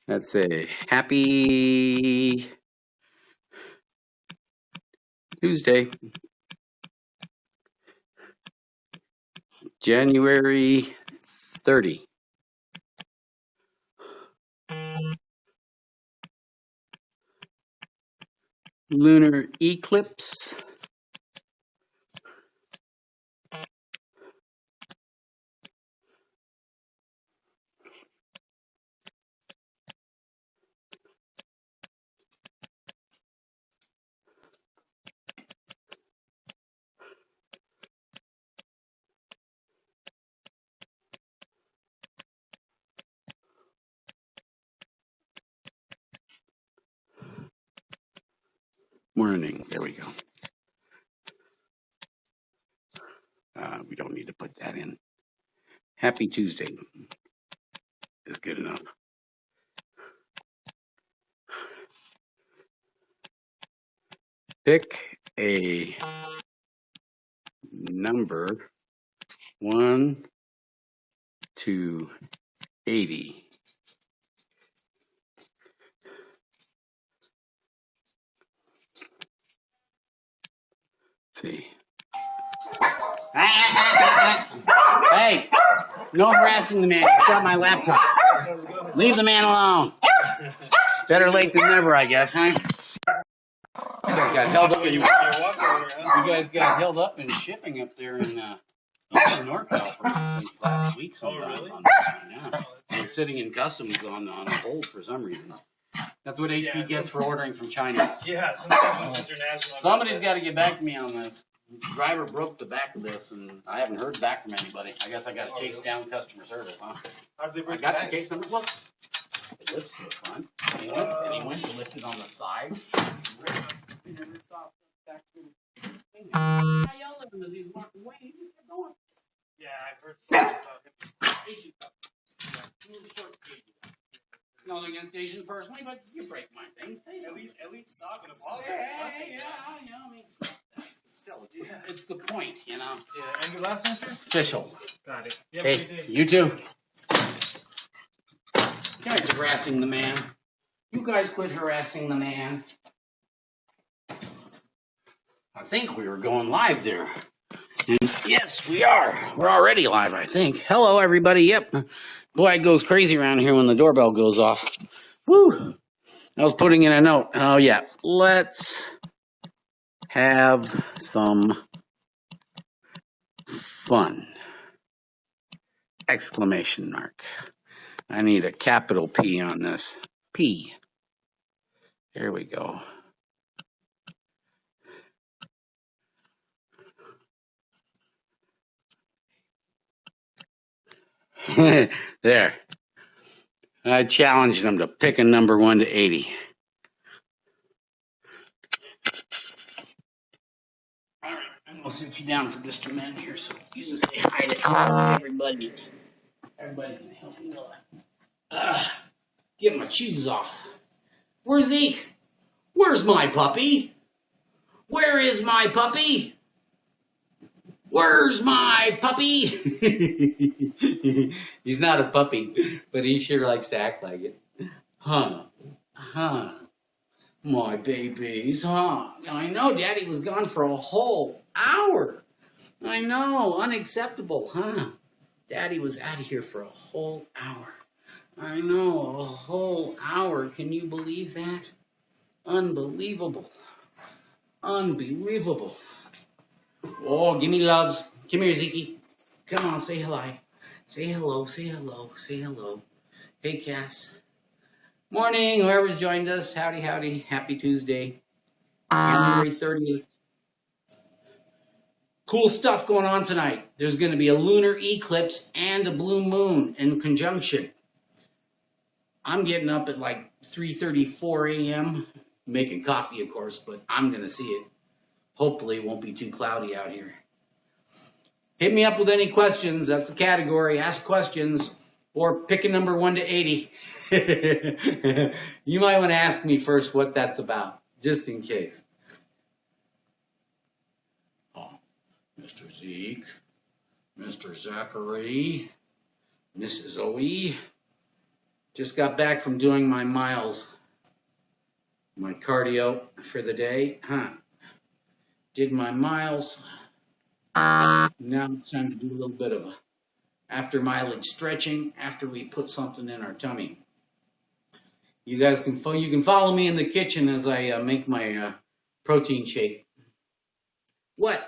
Let's say happy Tuesday, January 30. Lunar Eclipse. Morning. There we go. We don't need to put that in. Happy Tuesday is good enough. Pick a number 1 to 80. See. Hey, no harassing the man. He's got my laptop. Leave the man alone. Better late than never, I guess, huh? You guys got held up. You guys got held up in shipping up there in NorCal since last week. Oh, really? Yeah. I was sitting in customs on hold for some reason. That's what HP gets for ordering from China. Yeah, sometimes it's international. Somebody's got to get back to me on this. The driver broke the back of this, and I haven't heard back from anybody. I guess I got to chase down customer service, huh? How did they break I got the case number. Well, it lifts to the front, and he went to lift it on the side. He never stopped back to the thing. I yelled at him as he was walking away. He just kept going. Yeah, I've heard about Asian stuff. Nothing against Asian personally, but you break my thing. Say at least stop and apologize. Yeah. I mean, still, it's the point, you know. Yeah. And your last answer? Official. Got it. Yep, hey, you too. You guys harassing the man. You guys quit harassing the man. I think we were going live there. And yes, we are. We're already live, I think. Hello, everybody. Yep. Boy, it goes crazy around here when the doorbell goes off. Woo. I was putting in a note. Oh, yeah. Let's have some fun. Exclamation mark. I need a capital P on this. P. There we go. There. I challenged them to pick a number 1 to 80. All right. I'm going to sit you down for just a minute here so you can say hi to everybody. Everybody can help me get my shoes off. Where's Zeke? Where's my puppy? Where is my puppy? Where's my puppy? He's not a puppy, but he sure likes to act like it. Huh. My babies, huh? I know Daddy was gone for a whole hour. I know, unacceptable, huh? Daddy was out of here for a whole hour. I know, a whole hour. Can you believe that? Unbelievable. Unbelievable. Oh, give me loves. Come here, Zeke. Come on, say hello. Say hello, say hello, say hello. Hey, Cass. Morning, whoever's joined us. Howdy, howdy. Happy Tuesday. January 30th. Cool stuff going on tonight. There's going to be a lunar eclipse and a blue moon in conjunction. I'm getting up at like 3:34 a.m. making coffee, of course, but I'm going to see it. Hopefully it won't be too cloudy out here. Hit me up with any questions. That's the category. Ask questions or pick a number 1 to 80. You might want to ask me first what that's about, just in case. Oh, Mr. Zeke, Mr. Zachary, Mrs. Zoe. Just got back from doing my miles, my cardio for the day. Did my miles. Now it's time to do a little bit of after mileage stretching after we put something in our tummy. You guys can follow me in the kitchen as I make my protein shake. What?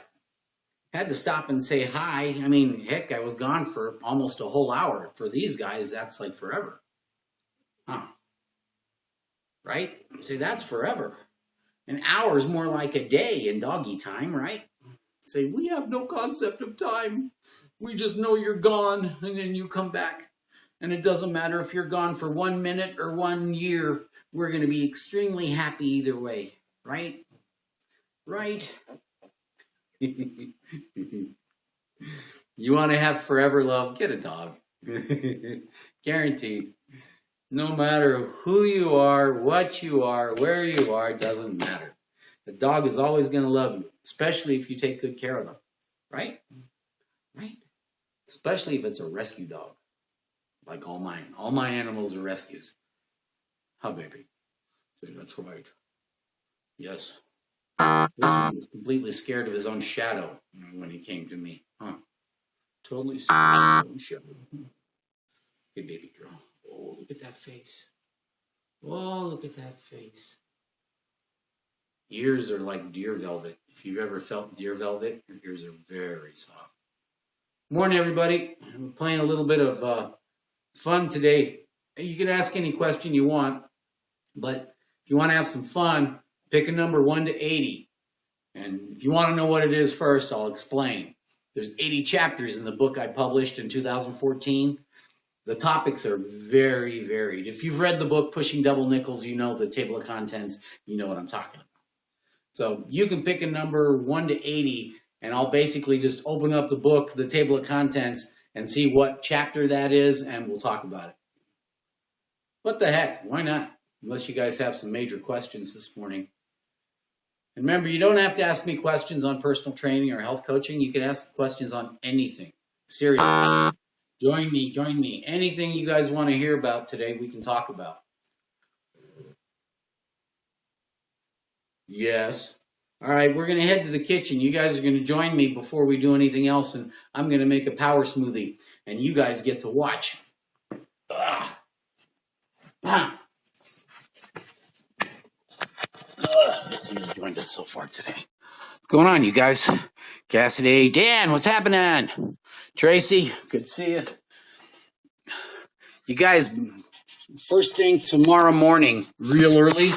Had to stop and say hi. I mean, heck, I was gone for almost a whole hour. For these guys, that's like forever. Right? Say, that's forever. An hour is more like a day in doggy time, right? Say, we have no concept of time. We just know you're gone, and then you come back. And it doesn't matter if you're gone for 1 minute or 1 year. We're going to be extremely happy either way, right? Right? You want to have forever love? Get a dog. Guaranteed. No matter who you are, what you are, where you are, it doesn't matter. The dog is always going to love you, especially if you take good care of them. Right? Right? Especially if it's a rescue dog. Like all mine. All my animals are rescues. Huh, baby? That's right. Yes. This one was completely scared of his own shadow when he came to me. Totally scared of his own shadow. Hey, baby girl. Oh, look at that face. Oh, look at that face. Ears are like deer velvet. If you've ever felt deer velvet, your ears are very soft. Morning, everybody. We're playing a little bit of fun today. You can ask any question you want, but if you want to have some fun, pick a number 1 to 80. And if you want to know what it is first, I'll explain. There's 80 chapters in the book I published in 2014. The topics are very varied. If you've read the book Pushing Double Nickels, you know the table of contents, you know what I'm talking about. So you can pick a number 1 to 80, and I'll basically just open up the book, the table of contents, and see what chapter that is, and we'll talk about it. What the heck? Why not? Unless you guys have some major questions this morning. And remember, you don't have to ask me questions on personal training or health coaching. You can ask questions on anything. Seriously. Join me. Anything you guys want to hear about today, we can talk about. Yes. All right, we're going to head to the kitchen. You guys are going to join me before we do anything else, and I'm going to make a power smoothie, and you guys get to watch. Let's see who's joined us so far today. What's going on, you guys? Cassidy, Dan, what's happening? Tracy, good to see you. You guys, first thing tomorrow morning, real early,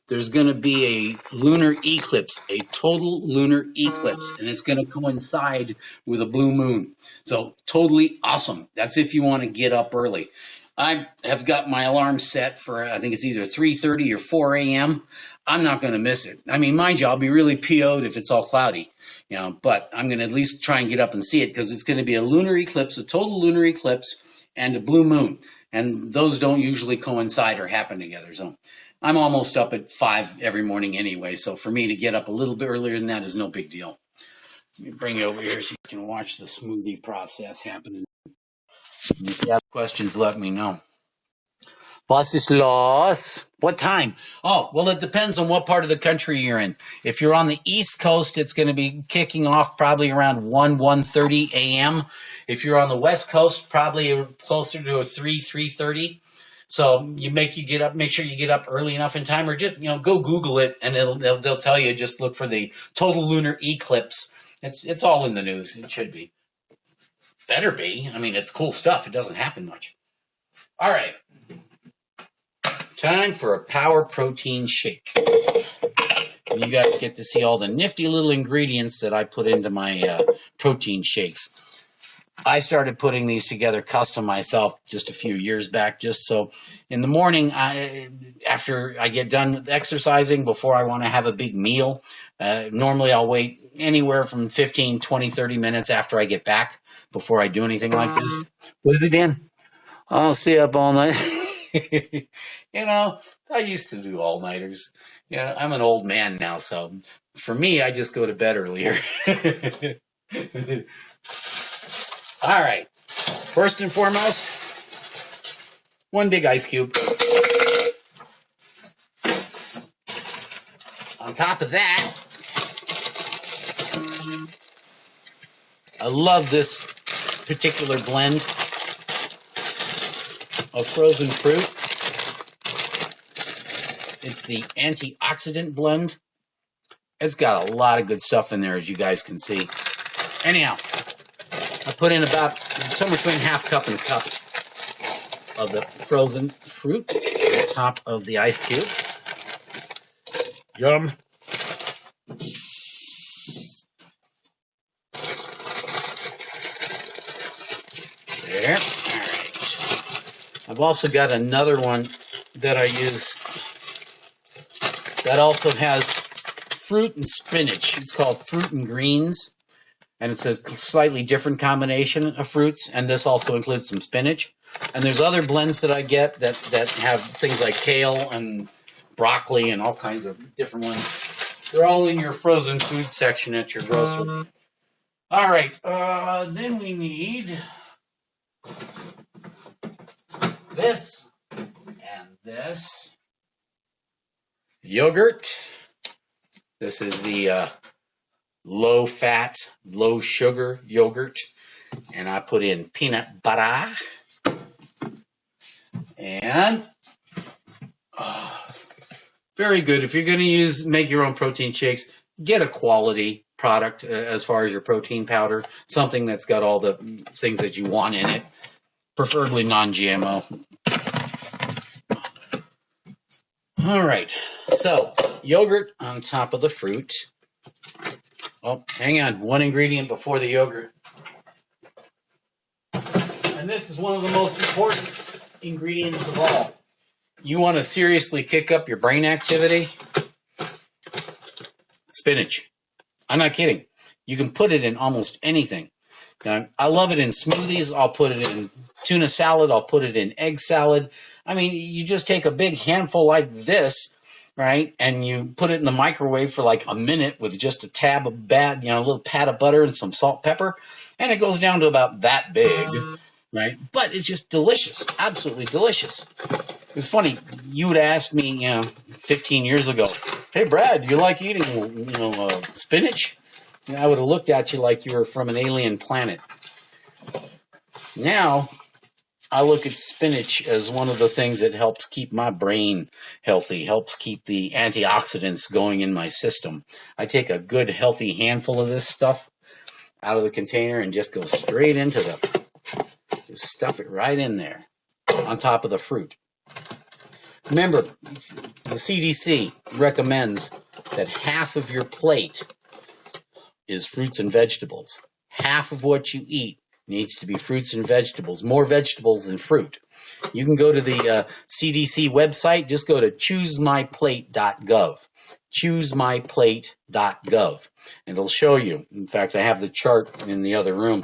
there's going to be a lunar eclipse, a total lunar eclipse, and it's going to coincide with a blue moon. So totally awesome. That's if you want to get up early. I have got my alarm set for, I think it's either 3:30 or 4 a.m. I'm not going to miss it. I mean, mind you, I'll be really PO'd if it's all cloudy, but I'm going to at least try and get up and see it because it's going to be a lunar eclipse, a total lunar eclipse, and a blue moon. And those don't usually coincide or happen together. So I'm almost up at 5 every morning anyway. So for me to get up a little bit earlier than that is no big deal. Let me bring you over here so you can watch the smoothie process happening. And if you have questions, let me know. Was ist los? What time? Oh, well, it depends on what part of the country you're in. If you're on the East Coast, it's going to be kicking off probably around 1:30 a.m. If you're on the West Coast, probably closer to a 3:30. So make sure you get up early enough in time, or just go Google it, and they'll tell you. Just look for the total lunar eclipse. It's all in the news. It should be. Better be. I mean, it's cool stuff. It doesn't happen much. All right. Time for a power protein shake. And you guys get to see all the nifty little ingredients that I put into my protein shakes. I started putting these together custom myself just a few years back, just so in the morning, after I get done with exercising, before I want to have a big meal, normally I'll wait anywhere from 15, 20, 30 minutes after I get back before I do anything like this. What is it, Dan? I'll stay up all night. I used to do all-nighters. I'm an old man now, so for me, I just go to bed earlier. All right. First and foremost, 1 big ice cube. On top of that, I love this particular blend of frozen fruit. It's the antioxidant blend. It's got a lot of good stuff in there, as you guys can see. Anyhow, I put in about somewhere between half cup and a cup of the frozen fruit on top of the ice cube. Yum. There. All right. I've also got another one that I use that also has fruit and spinach. It's called Fruit and Greens, and it's a slightly different combination of fruits, and this also includes some spinach. And there's other blends that I get that have things like kale and broccoli and all kinds of different ones. They're all in your frozen food section at your grocery. All right, then we need this and this yogurt. This is the low-fat, low-sugar yogurt, and I put in peanut butter. And very good. If you're going to make your own protein shakes, get a quality product as far as your protein powder, something that's got all the things that you want in it, preferably non-GMO. All right, so yogurt on top of the fruit. Oh, hang on, one ingredient before the yogurt. And this is one of the most important ingredients of all. You want to seriously kick up your brain activity? Spinach. I'm not kidding. You can put it in almost anything. Now, I love it in smoothies. I'll put it in tuna salad. I'll put it in egg salad. I mean, you just take a big handful like this, right, and you put it in the microwave for like a minute with just a tab of a little pat of butter and some salt, pepper, and it goes down to about that big, right? But it's just delicious, absolutely delicious. It's funny, you would ask me, 15 years ago, hey, Brad, do you like eating, spinach? And I would have looked at you like you were from an alien planet. Now, I look at spinach as one of the things that helps keep my brain healthy, helps keep the antioxidants going in my system. I take a good, healthy handful of this stuff out of the container and just go straight into just stuff it right in there on top of the fruit. Remember, the CDC recommends that half of your plate is fruits and vegetables. Half of what you eat needs to be fruits and vegetables, more vegetables than fruit. You can go to the CDC website, just go to choosemyplate.gov, choosemyplate.gov, and it'll show you. In fact, I have the chart in the other room.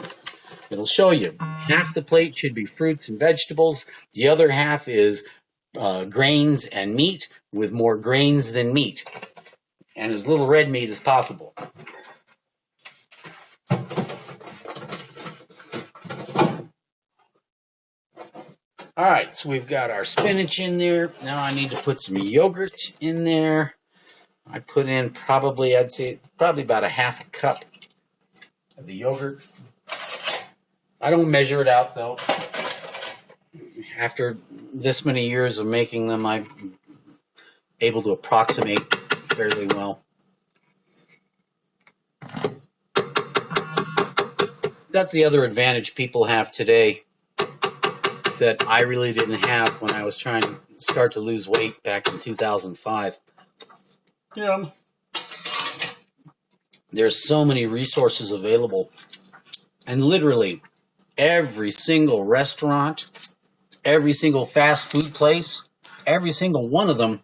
It'll show you half the plate should be fruits and vegetables, the other half is grains and meat, with more grains than meat, and as little red meat as possible. All right, so we've got our spinach in there. Now I need to put some yogurt in there. I put in probably, I'd say, probably about a half a cup of the yogurt. I don't measure it out, though. After this many years of making them, I'm able to approximate fairly well. That's the other advantage people have today that I really didn't have when I was trying to start to lose weight back in 2005. Yeah. There's so many resources available, and literally every single restaurant, every single fast food place, every single one of them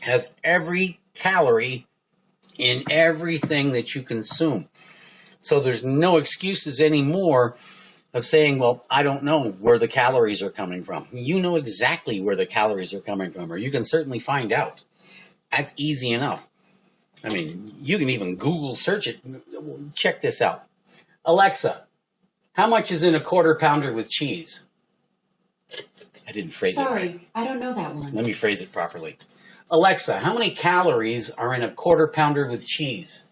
has every calorie in everything that you consume. So there's no excuses anymore of saying, well, I don't know where the calories are coming from. You know exactly where the calories are coming from, or you can certainly find out. That's easy enough. I mean, you can even Google search it. Check this out. Alexa, how much is in a quarter pounder with cheese? I didn't phrase it right. Sorry, I don't know that one. Let me phrase it properly. Alexa, how many calories are in a quarter pounder with cheese?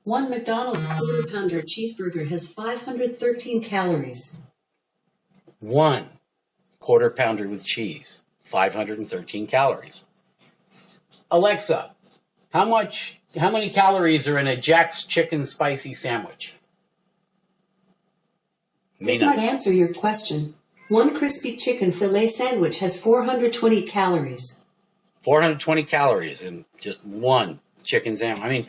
One McDonald's quarter pounder cheeseburger has 513 calories. One quarter pounder with cheese, 513 calories. Alexa, how many calories are in a Jack's chicken spicy sandwich? This might answer your question. One crispy chicken fillet sandwich has 420 calories. 420 calories in just one chicken sandwich. I mean,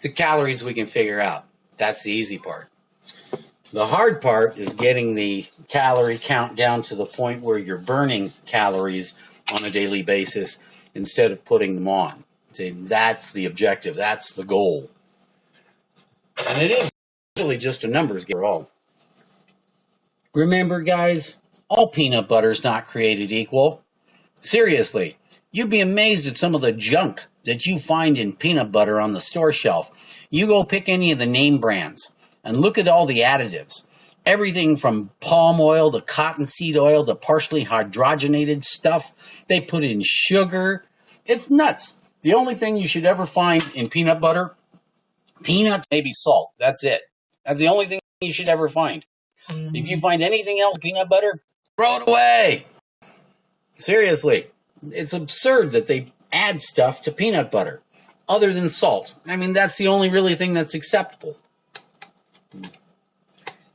the calories we can figure out. That's the easy part. The hard part is getting the calorie count down to the point where you're burning calories on a daily basis instead of putting them on. See, that's the objective. That's the goal. And it is really just a numbers game for all. Remember, guys, all peanut butter is not created equal. Seriously, you'd be amazed at some of the junk that you find in peanut butter on the store shelf. You go pick any of the name brands and look at all the additives. Everything from palm oil to cottonseed oil to partially hydrogenated stuff. They put in sugar. It's nuts. The only thing you should ever find in peanut butter, peanuts, maybe salt. That's it. That's the only thing you should ever find. If you find anything else, peanut butter, throw it away. Seriously, it's absurd that they add stuff to peanut butter other than salt. I mean, that's the only really thing that's acceptable.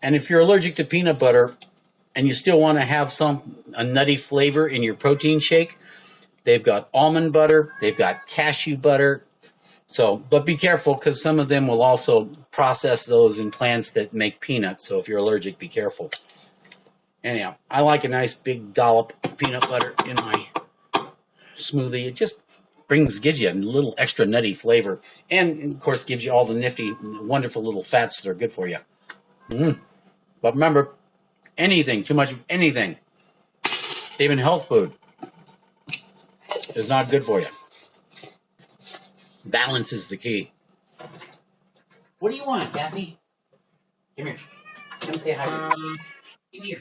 And if you're allergic to peanut butter and you still want to have a nutty flavor in your protein shake, they've got almond butter, they've got cashew butter. So, but be careful because some of them will also process those in plants that make peanuts. So if you're allergic, be careful. Anyhow, I like a nice big dollop of peanut butter in my smoothie. It just gives you a little extra nutty flavor. And, of course, gives you all the nifty, wonderful little fats that are good for you. But remember, too much of anything, even health food, is not good for you. Balance is the key. What do you want, Cassie? Come here. Come say hi to me. Come here.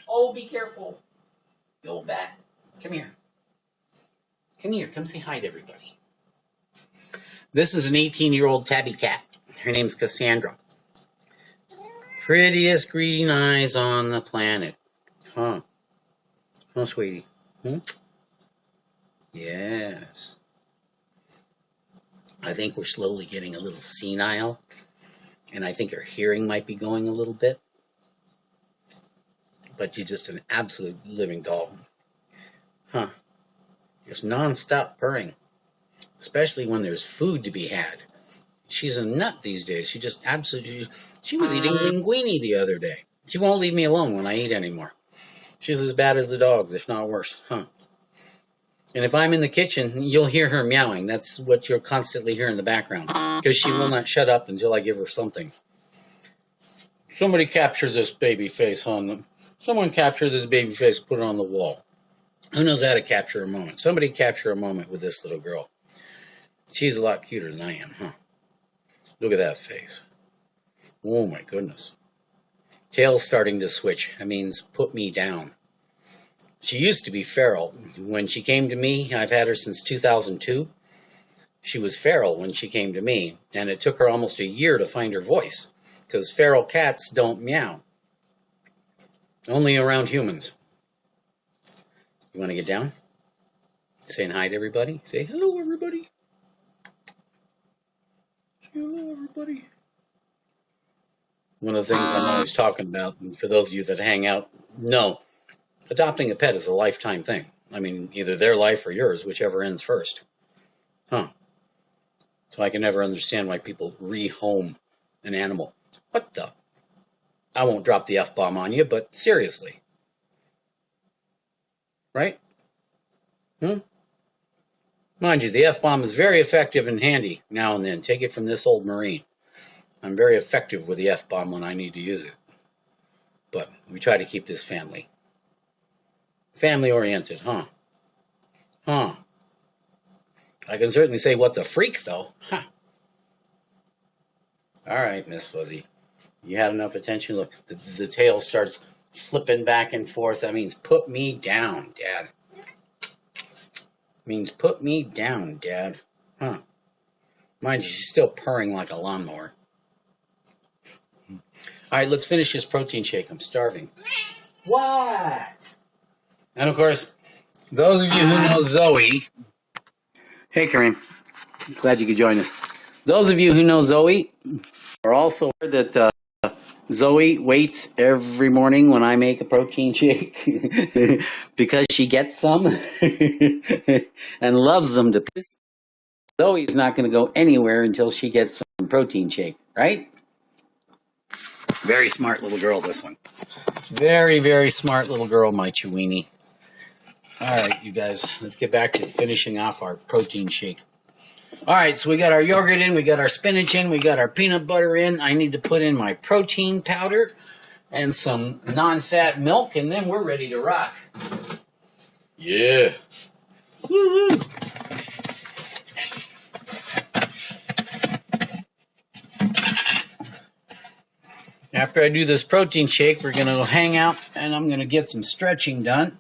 Oh, be careful. Go back. Come here. Come here. Come say hi to everybody. This is an 18-year-old tabby cat. Her name's Cassandra. Prettiest green eyes on the planet. Huh? Huh, sweetie? Yes. I think we're slowly getting a little senile, and I think her hearing might be going a little bit. But you're just an absolute living doll. Huh? Just non-stop purring, especially when there's food to be had. She's a nut these days. She just absolutely... She was eating linguine the other day. She won't leave me alone when I eat anymore. She's as bad as the dogs, if not worse. Huh? And if I'm in the kitchen, you'll hear her meowing. That's what you'll constantly hear in the background, because she will not shut up until I give her something. Somebody capture this baby face on them. Someone capture this baby face, put it on the wall. Who knows how to capture a moment? Somebody capture a moment with this little girl. She's a lot cuter than I am, huh? Look at that face. Oh my goodness. Tail's starting to switch. That means put me down. She used to be feral. When she came to me, I've had her since 2002. She was feral when she came to me, and it took her almost a year to find her voice, because feral cats don't meow. Only around humans. You want to get down? Saying hi to everybody? Say hello, everybody. Say hello, everybody. One of the things I'm always talking about, and for those of you that hang out, know, adopting a pet is a lifetime thing. I mean, either their life or yours, whichever ends first. Huh. So I can never understand why people rehome an animal. What the? I won't drop the F-bomb on you, but seriously. Right? Mind you, the F-bomb is very effective and handy now and then. Take it from this old Marine. I'm very effective with the F-bomb when I need to use it. But we try to keep this family. Family-oriented, huh? Huh. I can certainly say what the freak, though. Huh. All right, Miss Fuzzy. You had enough attention. Look, the tail starts flipping back and forth. That means put me down, Dad. Means put me down, Dad. Huh. Mind you, she's still purring like a lawnmower. All right, let's finish this protein shake. I'm starving. What? And of course, those of you who know Zoe. Hey, Kareem. Glad you could join us. Those of you who know Zoe are also aware that Zoe waits every morning when I make a protein shake because she gets some and loves them to pieces. Zoe's not going to go anywhere until she gets some protein shake, right? Very smart little girl, this one. Very, very smart little girl, my Chewini. All right, you guys, let's get back to finishing off our protein shake. All right, so we got our yogurt in, we got our spinach in, we got our peanut butter in. I need to put in my protein powder and some non-fat milk, and then we're ready to rock. Yeah. Woo-hoo. After I do this protein shake, we're going to hang out, and I'm going to get some stretching done.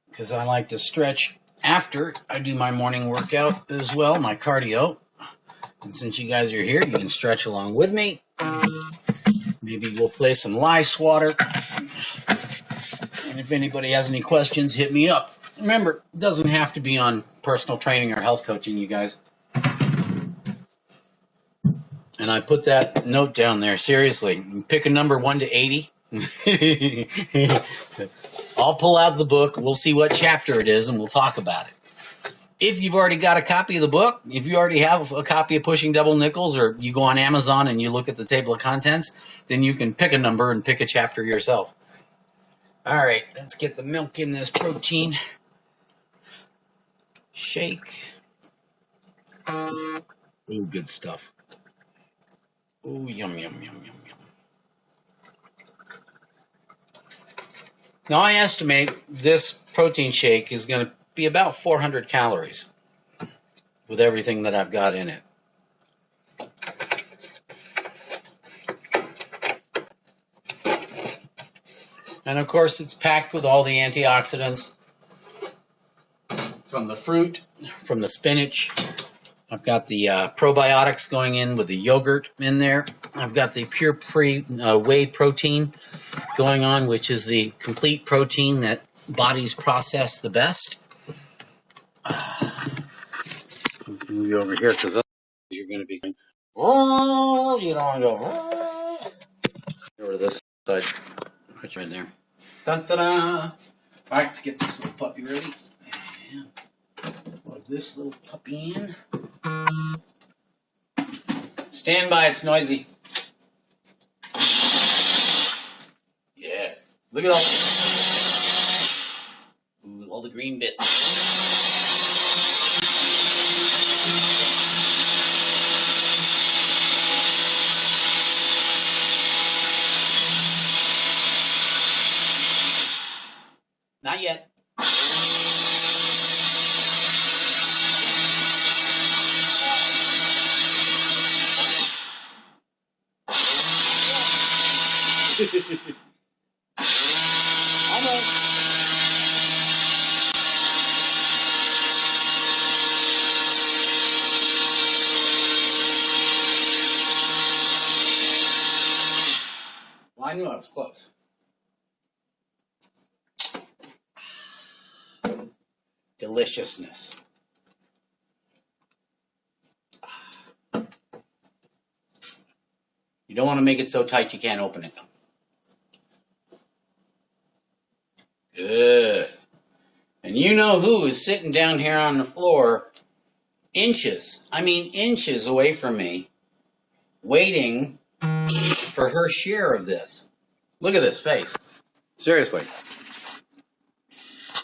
Because I like to stretch after I do my morning workout as well, my cardio. And since you guys are here, you can stretch along with me. Maybe we'll play some live swatter. And if anybody has any questions, hit me up. Remember, it doesn't have to be on personal training or health coaching, you guys. And I put that note down there, seriously. Pick a number 1 to 80. I'll pull out the book. We'll see what chapter it is, and we'll talk about it. If you've already got a copy of the book, if you already have a copy of Pushing Double Nickels, or you go on Amazon and you look at the table of contents, then you can pick a number and pick a chapter yourself. All right, let's get the milk in this protein shake. Oh, good stuff. Oh, yum, yum, yum, yum, yum. Now, I estimate this protein shake is going to be about 400 calories with everything that I've got in it. And of course, it's packed with all the antioxidants from the fruit, from the spinach. I've got the probiotics going in with the yogurt in there. I've got the pure whey protein going on, which is the complete protein that bodies process the best. Move you over here because you're going to be going, oh, you don't want to go, oh. Over to this side. Put you in there. Dun-da-da. All right, let's get this little puppy ready. And plug this little puppy in. Stand by, it's noisy. Yeah, look at all the green bits. Not yet. Almost. Well, I knew I was close. Deliciousness. You don't want to make it so tight you can't open it. Good. And you know who is sitting down here on the floor inches away from me, waiting for her share of this. Look at this face. Seriously.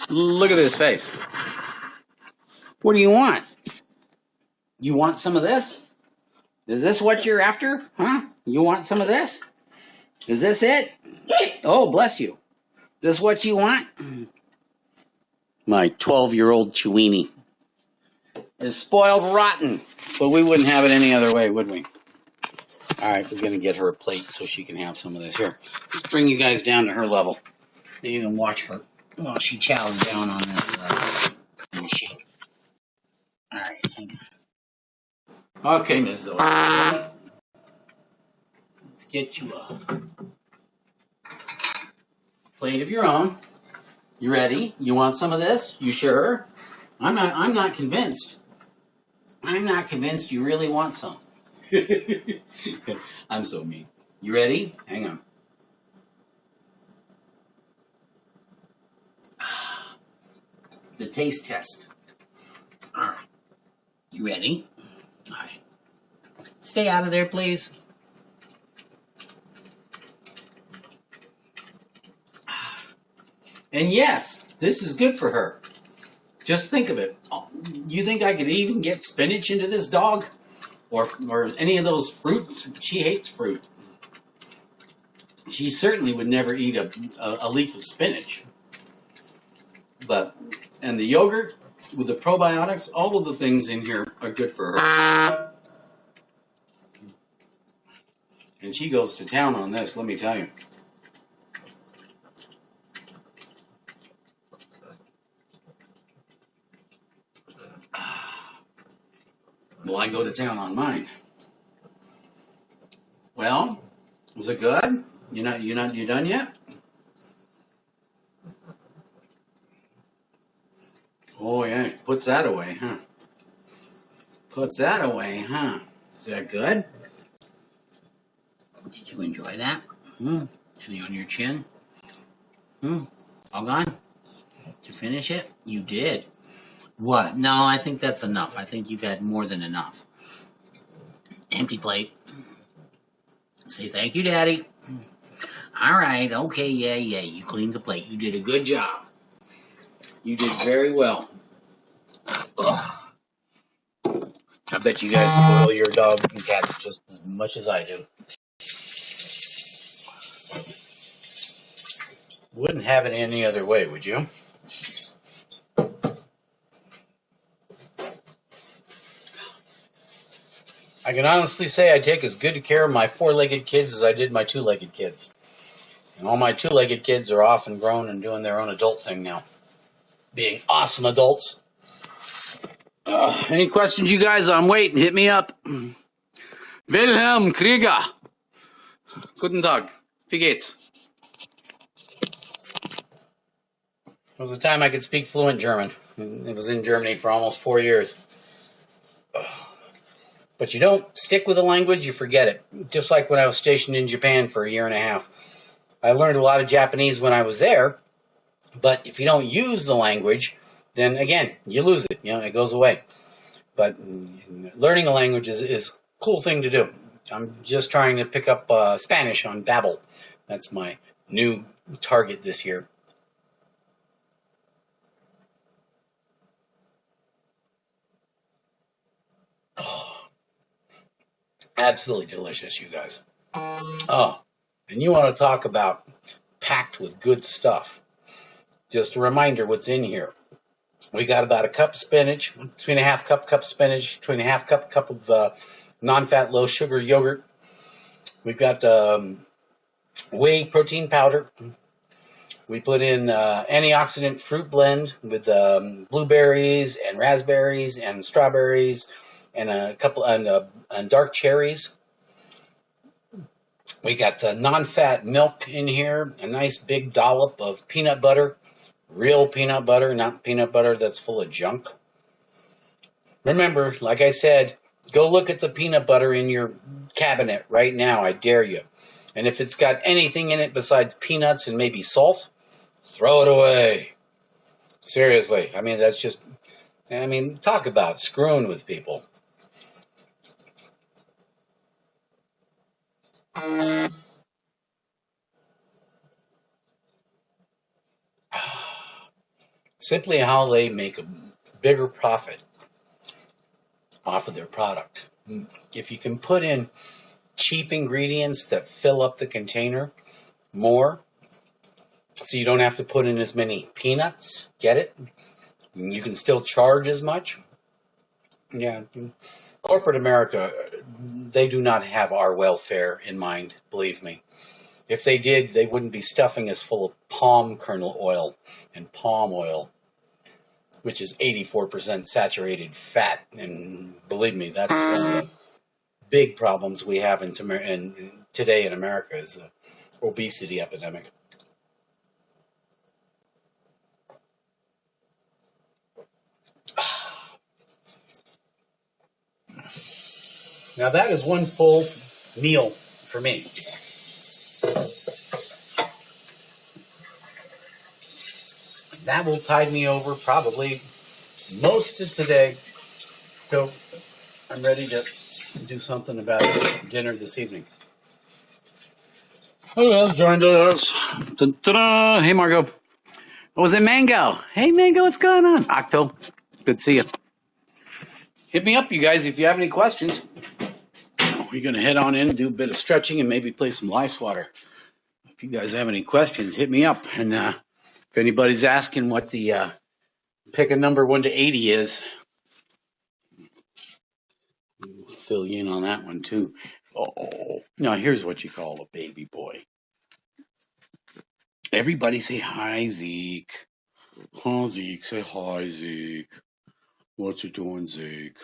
Look at this face. What do you want? You want some of this? Is this what you're after? Huh? You want some of this? Is this it? Oh, bless you. Is this what you want? My 12-year-old Chewini is spoiled rotten, but we wouldn't have it any other way, would we? All All right, we're going to get her a plate so she can have some of this. Here, let's bring you guys down to her level. So you can watch her while she chows down on this machine. All right, hang on. Okay, Miss Zoe. Let's get you a plate of your own. You ready? You want some of this? You sure? I'm not convinced. I'm not convinced you really want some. I'm so mean. You ready? Hang on. The taste test. All right. You ready? All right. Stay out of there, please. And yes, this is good for her. Just think of it. You think I could even get spinach into this dog? Or any of those fruits? She hates fruit. She certainly would never eat a leaf of spinach. And the yogurt with the probiotics, all of the things in here are good for her. And she goes to town on this, let me tell you. Well, I go to town on mine. Well, was it good? You done yet? Oh yeah, puts that away, huh? Puts that away, huh? Is that good? Did you enjoy that? Any on your chin? All gone? Did you finish it? You did. What? No, I think that's enough. I think you've had more than enough. Empty plate. Say thank you, Daddy. All right, okay, yeah. You cleaned the plate. You did a good job. You did very well. Ugh. I bet you guys spoil your dogs and cats just as much as I do. Wouldn't have it any other way, would you? I can honestly say I take as good care of my four-legged kids as I did my two-legged kids. And all my two-legged kids are off and grown and doing their own adult thing now. Being awesome adults. Any questions, you guys? I'm waiting. Hit me up. Wilhelm Krieger. Guten Tag. Wie geht's? It was a time I could speak fluent German. It was in Germany for almost 4 years. But you don't stick with a language, you forget it. Just like when I was stationed in Japan for a year and a half. I learned a lot of Japanese when I was there, but if you don't use the language, then again, you lose it. It goes away. But learning a language is a cool thing to do. I'm just trying to pick up Spanish on Babbel. That's my new target this year. Oh, absolutely delicious, you guys. Oh, and you want to talk about packed with good stuff. Just a reminder what's in here. We got about a cup of spinach, 2.5 cup of spinach, 2.5 cup of non-fat, low-sugar yogurt. We've got whey protein powder. We put in antioxidant fruit blend with blueberries and raspberries and strawberries and a couple and dark cherries. We got non-fat milk in here, a nice big dollop of peanut butter, real peanut butter, not peanut butter that's full of junk. Remember, like I said, go look at the peanut butter in your cabinet right now, I dare you. And if it's got anything in it besides peanuts and maybe salt, throw it away. Seriously, that's just, talk about screwing with people. Simply how they make a bigger profit off of their product. If you can put in cheap ingredients that fill up the container more, so you don't have to put in as many peanuts, get it? And you can still charge as much. Yeah, Corporate America, they do not have our welfare in mind, believe me. If they did, they wouldn't be stuffing us full of palm kernel oil and palm oil, which is 84% saturated fat. And believe me, that's one of the big problems we have today in America is the obesity epidemic. Now that is one full meal for me. That will tide me over probably most of today. So I'm ready to do something about dinner this evening. Who else joined us? Ta-da. Hey, Margot. Oh, was it Mango? Hey, Mango, what's going on? Octo, good to see you. Hit me up, you guys, if you have any questions. We're going to head on in and do a bit of stretching and maybe play some ice water. If you guys have any questions, hit me up. And if anybody's asking what the pick a number 1 to 80 is, we'll fill you in on that one, too. Oh, now here's what you call a baby boy. Everybody say hi, Zeke. Huh, Zeke? Say hi, Zeke. What you doing, Zeke?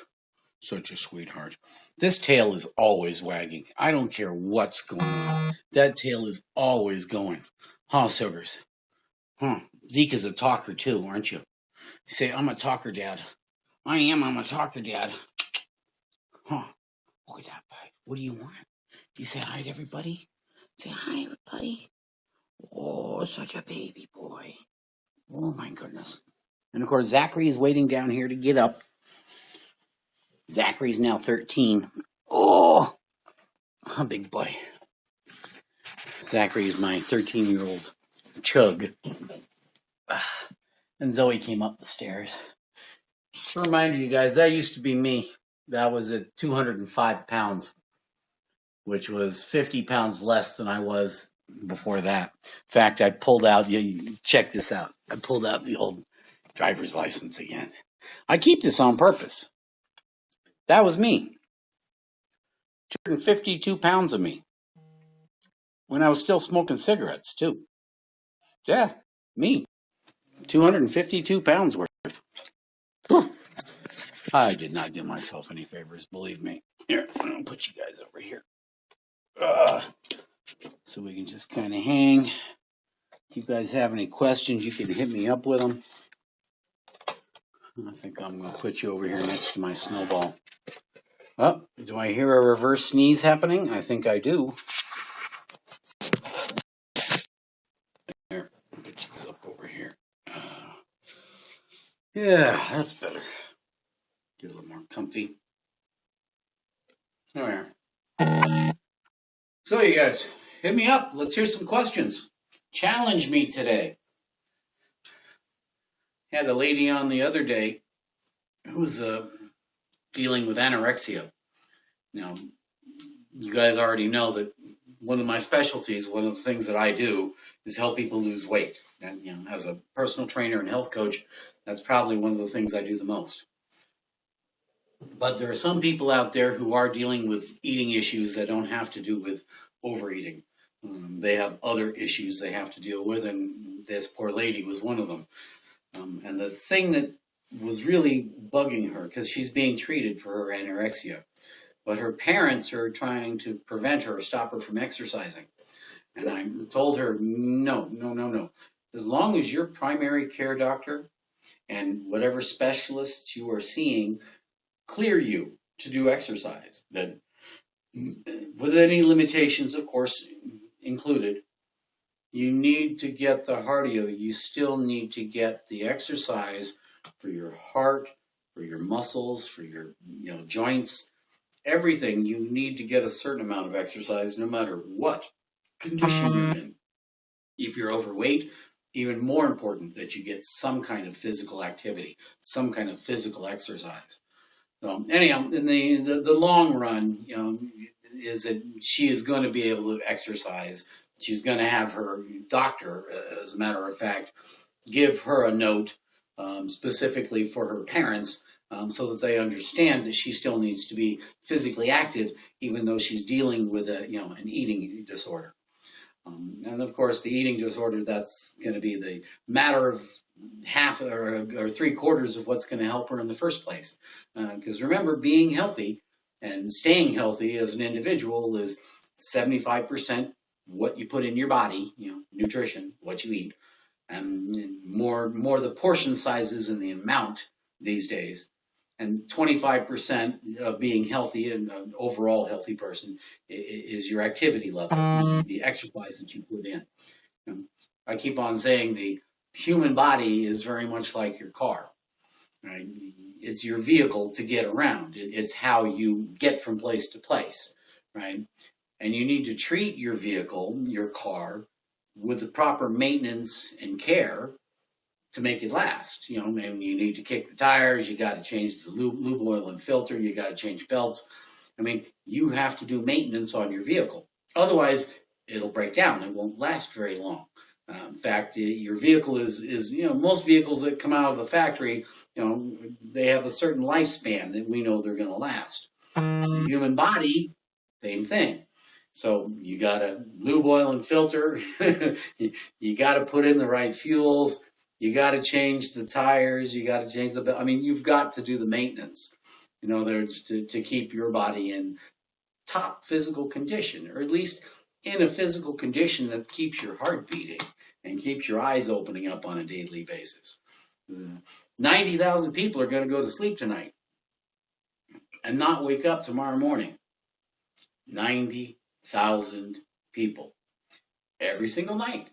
Such a sweetheart. This tail is always wagging. I don't care what's going on. That tail is always going. Huh, Sugars? Huh. Zeke is a talker too, aren't you? You say, I'm a talker, Dad. I am. I'm a talker, Dad. Huh. Look at that boy. What do you want? Do you say hi to everybody? Say hi, everybody. Oh, such a baby boy. Oh, my goodness. And, of course, Zachary is waiting down here to get up. Zachary's now 13. Oh, a big boy. Zachary is my 13-year-old chug. And Zoe came up the stairs. Just a reminder, you guys, that used to be me. That was at 205 pounds, which was 50 pounds less than I was before that. In fact, I pulled out, check this out. I pulled out the old driver's license again. I keep this on purpose. That was me. 252 pounds of me. When I was still smoking cigarettes, too. Yeah, me. 252 pounds worth. Whew. I did not do myself any favors, believe me. Here, I'm going to put you guys over here. So we can just kind of hang. If you guys have any questions, you can hit me up with them. I think I'm going to put you over here next to my snowball. Oh, do I hear a reverse sneeze happening? I think I do. There, put you up over here. Yeah, that's better. Get a little more comfy. There we are. So you guys, hit me up. Let's hear some questions. Challenge me today. Had a lady on the other day who was dealing with anorexia. Now, you guys already know that one of my specialties, one of the things that I do, is help people lose weight. And as a personal trainer and health coach, that's probably one of the things I do the most. But there are some people out there who are dealing with eating issues that don't have to do with overeating. They have other issues they have to deal with, and this poor lady was one of them. And the thing that was really bugging her, because she's being treated for her anorexia, but her parents are trying to prevent her or stop her from exercising. And I told her, no. As long as your primary care doctor and whatever specialists you are seeing clear you to do exercise, then with any limitations, of course, included, you need to get the cardio. You still need to get the exercise for your heart, for your muscles, for your joints, everything. You need to get a certain amount of exercise no matter what condition you're in. If you're overweight, even more important that you get some kind of physical activity, some kind of physical exercise. So anyhow, in the long run, is that she is going to be able to exercise. She's going to have her doctor, as a matter of fact, give her a note specifically for her parents so that they understand that she still needs to be physically active, even though she's dealing with an eating disorder. And of course, the eating disorder, that's going to be the matter of half or three-quarters of what's going to help her in the first place. Because remember, being healthy and staying healthy as an individual is 75% what you put in your body, nutrition, what you eat, and more the portion sizes and the amount these days. And 25% of being healthy and an overall healthy person is your activity level, the exercise that you put in. I keep on saying the human body is very much like your car, right? It's your vehicle to get around. It's how you get from place to place, right? And you need to treat your vehicle, your car, with the proper maintenance and care to make it last. And you need to kick the tires, you got to change the lube oil and filter, you got to change belts. I mean, you have to do maintenance on your vehicle. Otherwise, it'll break down. It won't last very long. In fact, your vehicle is most vehicles that come out of the factory, they have a certain lifespan that we know they're going to last. The human body, same thing. So you got to lube oil and filter. You got to put in the right fuels. You got to change the tires. You got to change the belt. I mean, you've got to do the maintenance in order to keep your body in top physical condition, or at least in a physical condition that keeps your heart beating and keeps your eyes opening up on a daily basis. 90,000 people are going to go to sleep tonight and not wake up tomorrow morning. 90,000 people every single night.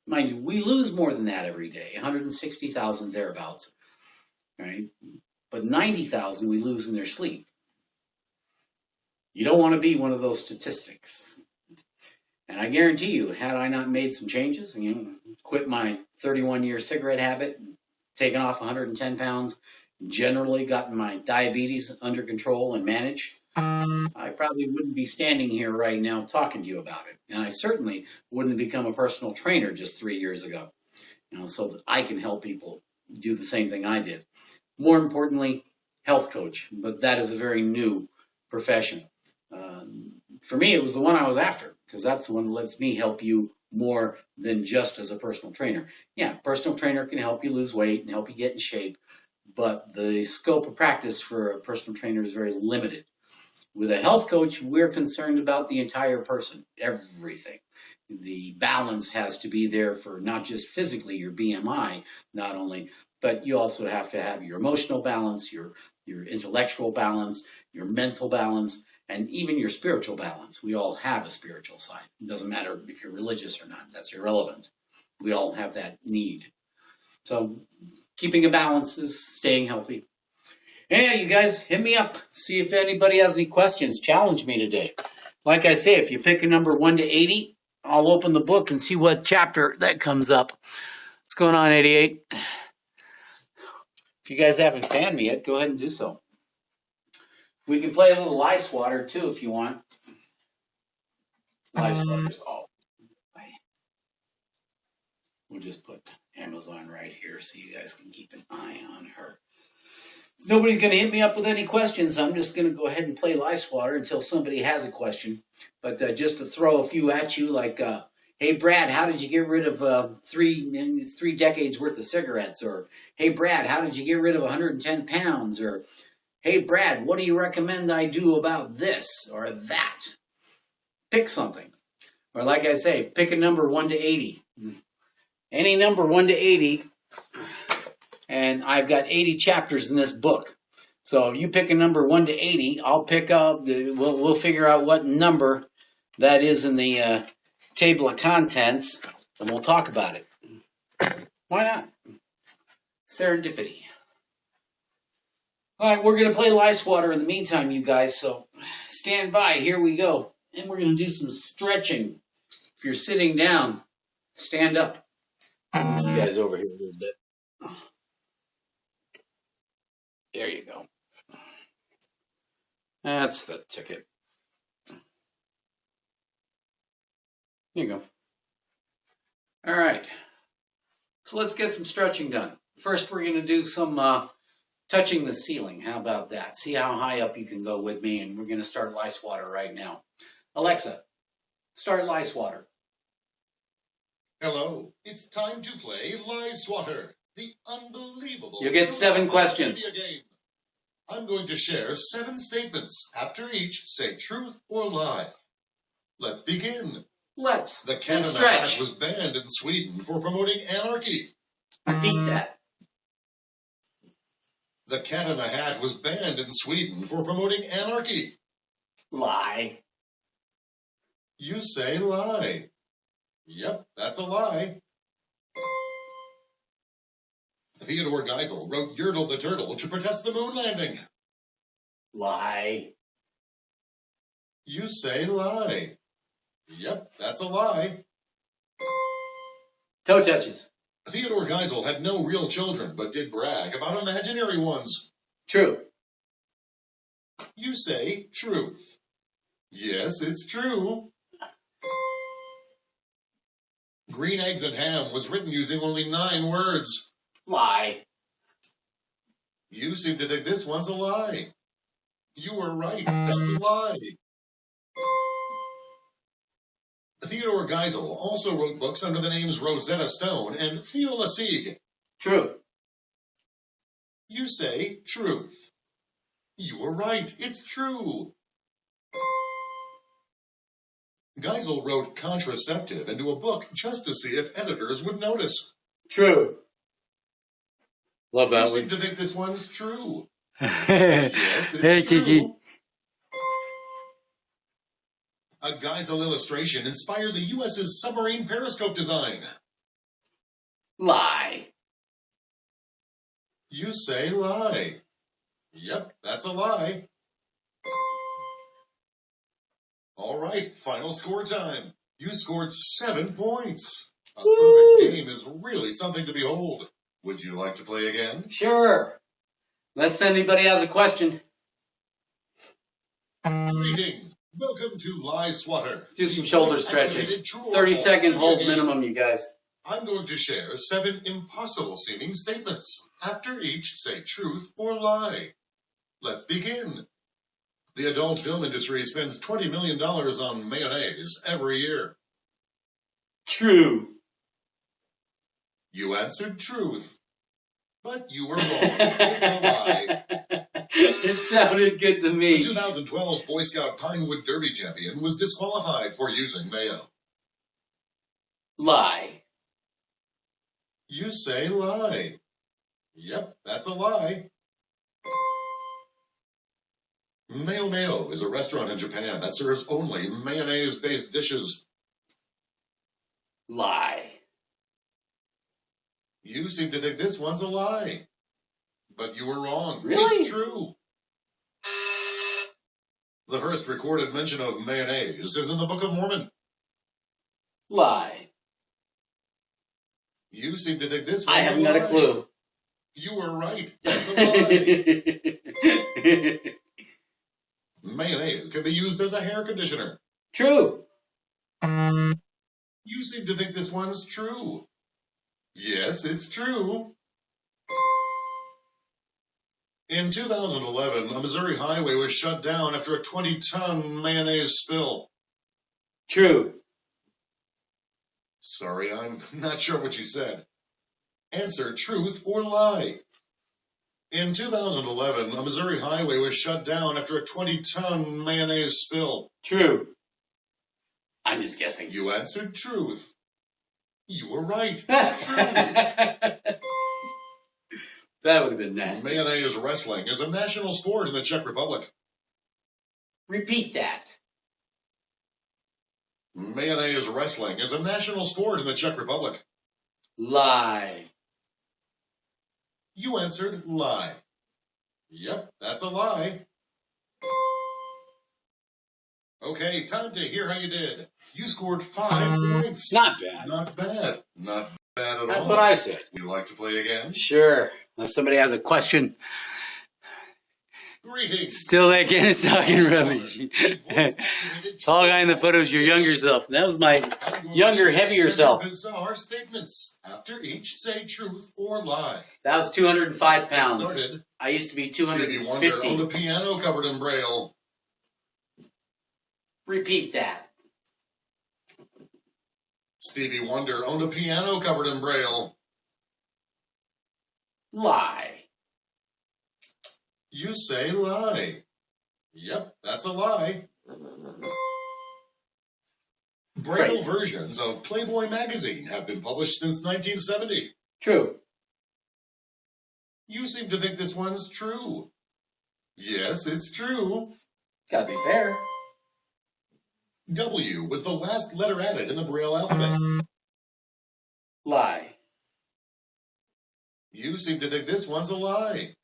Mind you, we lose more than that every day, 160,000 thereabouts, right? But 90,000 we lose in their sleep. You don't want to be one of those statistics. And I guarantee you, had I not made some changes, quit my 31-year cigarette habit, taken off 110 pounds, generally gotten my diabetes under control and managed, I probably wouldn't be standing here right now talking to you about it. And I certainly wouldn't have become a personal trainer just 3 years ago, so that I can help people do the same thing I did. More importantly, health coach, but that is a very new profession. For me, it was the one I was after, because that's the one that lets me help you more than just as a personal trainer. Yeah, personal trainer can help you lose weight and help you get in shape, but the scope of practice for a personal trainer is very limited. With a health coach, we're concerned about the entire person, everything. The balance has to be there for not just physically your BMI, not only, but you also have to have your emotional balance, your intellectual balance, your mental balance, and even your spiritual balance. We all have a spiritual side. It doesn't matter if you're religious or not. That's irrelevant. We all have that need. So keeping a balance is staying healthy. Anyhow, you guys, hit me up. See if anybody has any questions. Challenge me today. Like I say, if you pick a number 1 to 80, I'll open the book and see what chapter that comes up. What's going on, 88? If you guys haven't fanned me yet, go ahead and do so. We can play a little ice water, too, if you want. Ice water's all. We'll just put Amazon right here so you guys can keep an eye on her. Nobody's going to hit me up with any questions. I'm just going to go ahead and play ice water until somebody has a question. But just to throw a few at you, like, hey, Brad, how did you get rid of three decades worth of cigarettes? Or, hey, Brad, how did you get rid of 110 pounds? Or, hey, Brad, what do you recommend I do about this or that? Pick something. Or like I say, pick a number 1 to 80. Any number 1 to 80. And I've got 80 chapters in this book. So if you pick a number 1 to 80, I'll pick up, we'll figure out what number that is in the table of contents, and we'll talk about it. Why not? Serendipity. All right, we're going to play ice water in the meantime, you guys, so stand by. Here we go. And we're going to do some stretching. If you're sitting down, stand up. Move you guys over here a little bit. There you go. That's the ticket. Here you go. All right. So let's get some stretching done. First, we're going to do some touching the ceiling. How about that? See how high up you can go with me, and we're going to start lice water right now. Alexa, start lice water. Hello, it's time to play Lice Water, the unbelievable... You get 7 questions. Game. I'm going to share 7 statements. After each, say truth or lie. Let's begin. Let's. The Cat in the Hat was banned in Sweden for promoting anarchy. Repeat that. The Cat in the Hat was banned in Sweden for promoting anarchy. Lie. You say lie. Yep, that's a lie. Theodore Geisel wrote Yertle the Turtle to protest the moon landing. Lie. You say lie. Yep, that's a lie. Toe touches. Theodore Geisel had no real children, but did brag about imaginary ones. True. You say truth. Yes, it's true. Green Eggs and Ham was written using only 9 words. Lie. You seem to think this one's a lie. You were right. That's a lie. Theodore Geisel also wrote books under the names Rosetta Stone and Theo Lassigue. True. You say truth. You were right. It's true. Geisel wrote Contraceptive into a book just to see if editors would notice. True. Love that one. You seem to think this one's true. Yes, it's true. Kiki. A Geisel illustration inspired the U.S.'s submarine periscope design. Lie. You say lie. Yep, that's a lie. All right, final score time. You scored 7 points. A perfect game is really something to behold. Would you like to play again? Sure. Unless anybody has a question. Greetings. Welcome to Lice Water. Do some shoulder stretches. 30-second hold minimum, you guys. I'm going to share 7 impossible-seeming statements. After each, say truth or lie. Let's begin. The adult film industry spends $20 million on mayonnaise every year. True. You answered truth, but you were wrong. It's a lie. It sounded good to me. The 2012 Boy Scout Pinewood Derby champion was disqualified for using mayo. Lie. You say lie. Yep, that's a lie. Mayo Mayo is a restaurant in Japan that serves only mayonnaise-based dishes. Lie. You seem to think this one's a lie, but you were wrong. Really? It's true. The first recorded mention of mayonnaise is in the Book of Mormon. Lie. You seem to think this one's a lie. I haven't got a clue. You were right. That's a lie. Mayonnaise can be used as a hair conditioner. True. You seem to think this one's true. Yes, it's true. In 2011, a Missouri highway was shut down after a 20-ton mayonnaise spill. True. Sorry, I'm not sure what you said. Answer truth or lie. In 2011, a Missouri highway was shut down after a 20-ton mayonnaise spill. True. I'm just guessing. You answered truth. You were right. It's true. That would have been nasty. Mayonnaise wrestling is a national sport in the Czech Republic. Repeat that. Mayonnaise wrestling is a national sport in the Czech Republic. Lie. You answered lie. Yep, that's a lie. Okay, time to hear how you did. You scored 5 points. Not bad. Not bad. Not bad at all. That's what I said. Would you like to play again? Sure. Unless somebody has a question. Greetings. Still that kid is talking rubbish. Tall guy in the photo is your younger self. That was my younger, heavier self. Bizarre statements. After each, say truth or lie. That was 205 pounds. Started. I used to be Stevie Wonder 250. owned a piano covered in Braille. Repeat that. Stevie Wonder owned a piano covered in Braille. Lie. You say lie. Yep, that's a lie. Braille Crazy. versions of Playboy magazine have been published since 1970. True. You seem to think this one's true. Yes, it's true. Gotta be fair. W was the last letter added in the Braille alphabet. Lie. You seem to think this one's a lie.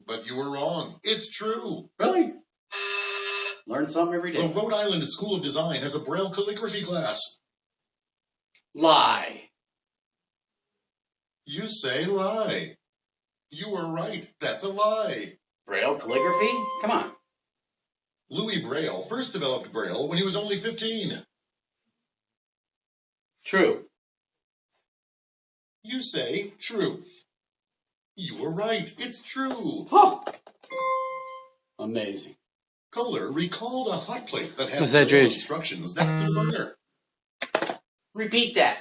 But you were wrong. It's true. Really? Learn something every The day. Rhode Island School of Design has a Braille calligraphy class. Lie. You say lie. You were right. That's a lie. Braille calligraphy? Come on. Louis Braille first developed Braille when he was only 15. True. You say truth. You were right. It's true. Huh. Amazing. Kohler recalled a hot plate that had What's that, Braille Trace? instructions next to the burner. Repeat that.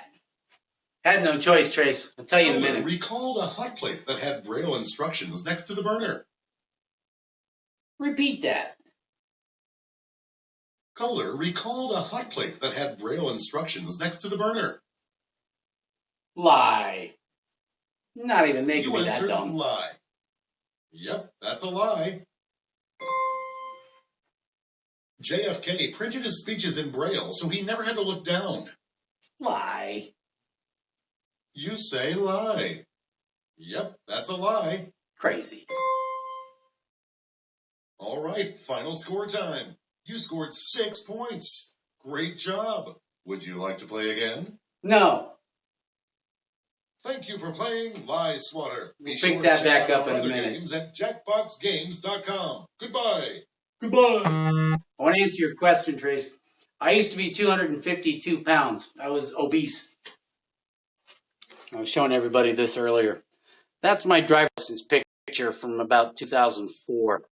Had no choice, Trace. I'll tell you in a Kohler minute. recalled a hot plate that had Braille instructions next to the burner. Repeat that. Kohler recalled a hot plate that had Braille instructions next to the burner. Lie. Not even they can You be that answered dumb. lie. Yep, that's a lie. JFK printed his speeches in Braille so he never had to look down. Lie. You say lie. Yep, that's a lie. Crazy. All right, final score time. You scored 6 points. Great job. Would you like to play again? No. Thank you for playing Lie Swatter. Be We'll sure pick to that check back out up our in a other minute. games at jackboxgames.com. Goodbye. Goodbye. I want to answer your question, Trace. I used to be 252 pounds. I was obese. I was showing everybody this earlier. That's my driver's license picture from about 2004.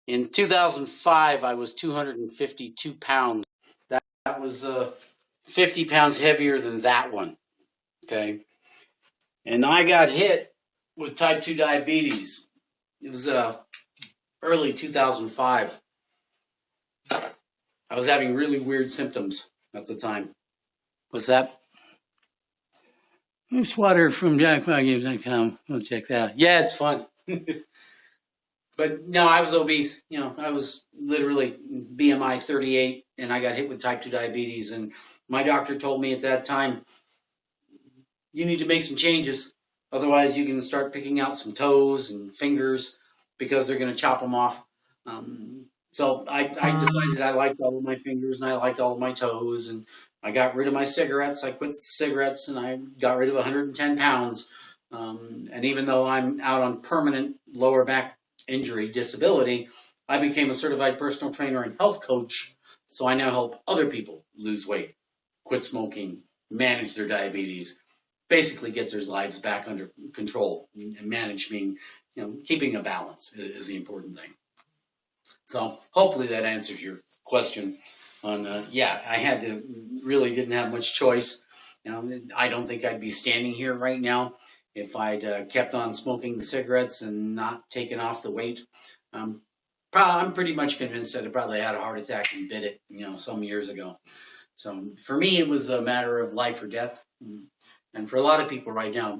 In 2005, I was 252 pounds. That was 50 pounds heavier than that one. Okay. And I got hit with type 2 diabetes. It was early 2005. I was having really weird symptoms at the time. What's that? Swatter from jackpotgames.com. We'll check that out. Yeah, it's fun. But no, I was obese. You know, I was literally BMI 38, and I got hit with type 2 diabetes. And my doctor told me at that time, you need to make some changes. Otherwise, you can start picking out some toes and fingers because they're going to chop them off. So I decided I liked all of my fingers and I liked all of my toes. And I got rid of my cigarettes. I quit the cigarettes and I got rid of 110 pounds. And even though I'm out on permanent lower back injury disability, I became a certified personal trainer and health coach. So I now help other people lose weight, quit smoking, manage their diabetes, basically get their lives back under control and managing, keeping a balance is the important thing. So hopefully that answers your question on, I had to, really didn't have much choice. I don't think I'd be standing here right now if I'd kept on smoking the cigarettes and not taken off the weight. I'm pretty much convinced that I probably had a heart attack and bit it, some years ago. So for me, it was a matter of life or death. And for a lot of people right now,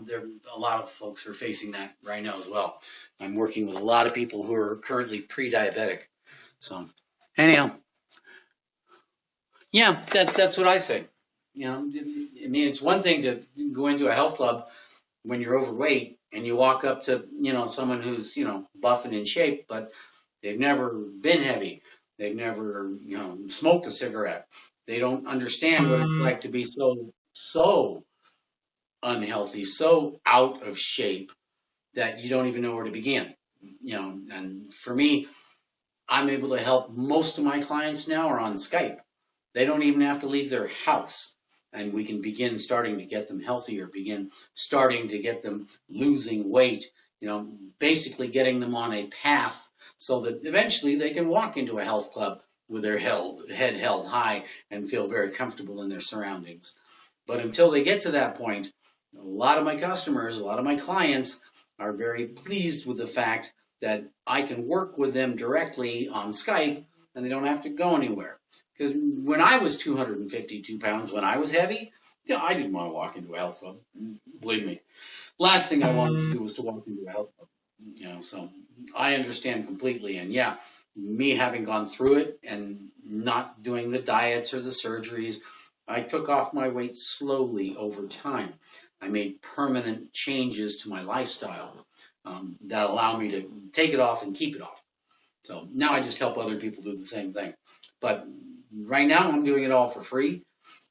a lot of folks are facing that right now as well. I'm working with a lot of people who are currently pre-diabetic. So anyhow, yeah, that's what I say. I mean, it's one thing to go into a health club when you're overweight and you walk up to, someone who's, buff and in shape, but they've never been heavy. They've never, smoked a cigarette. They don't understand what it's like to be so unhealthy, so out of shape that you don't even know where to begin. And for me, I'm able to help most of my clients now are on Skype. They don't even have to leave their house. And we can begin starting to get them healthier, begin starting to get them losing weight, basically getting them on a path so that eventually they can walk into a health club with their head held high and feel very comfortable in their surroundings. But until they get to that point, a lot of my customers, a lot of my clients are very pleased with the fact that I can work with them directly on Skype and they don't have to go anywhere. Because when I was 252 pounds, when I was heavy, I didn't want to walk into a health club. Believe me. Last thing I wanted to do was to walk into a health club. So I understand completely. And yeah, me having gone through it and not doing the diets or the surgeries, I took off my weight slowly over time. I made permanent changes to my lifestyle that allow me to take it off and keep it off. So now I just help other people do the same thing. But right now I'm doing it all for free.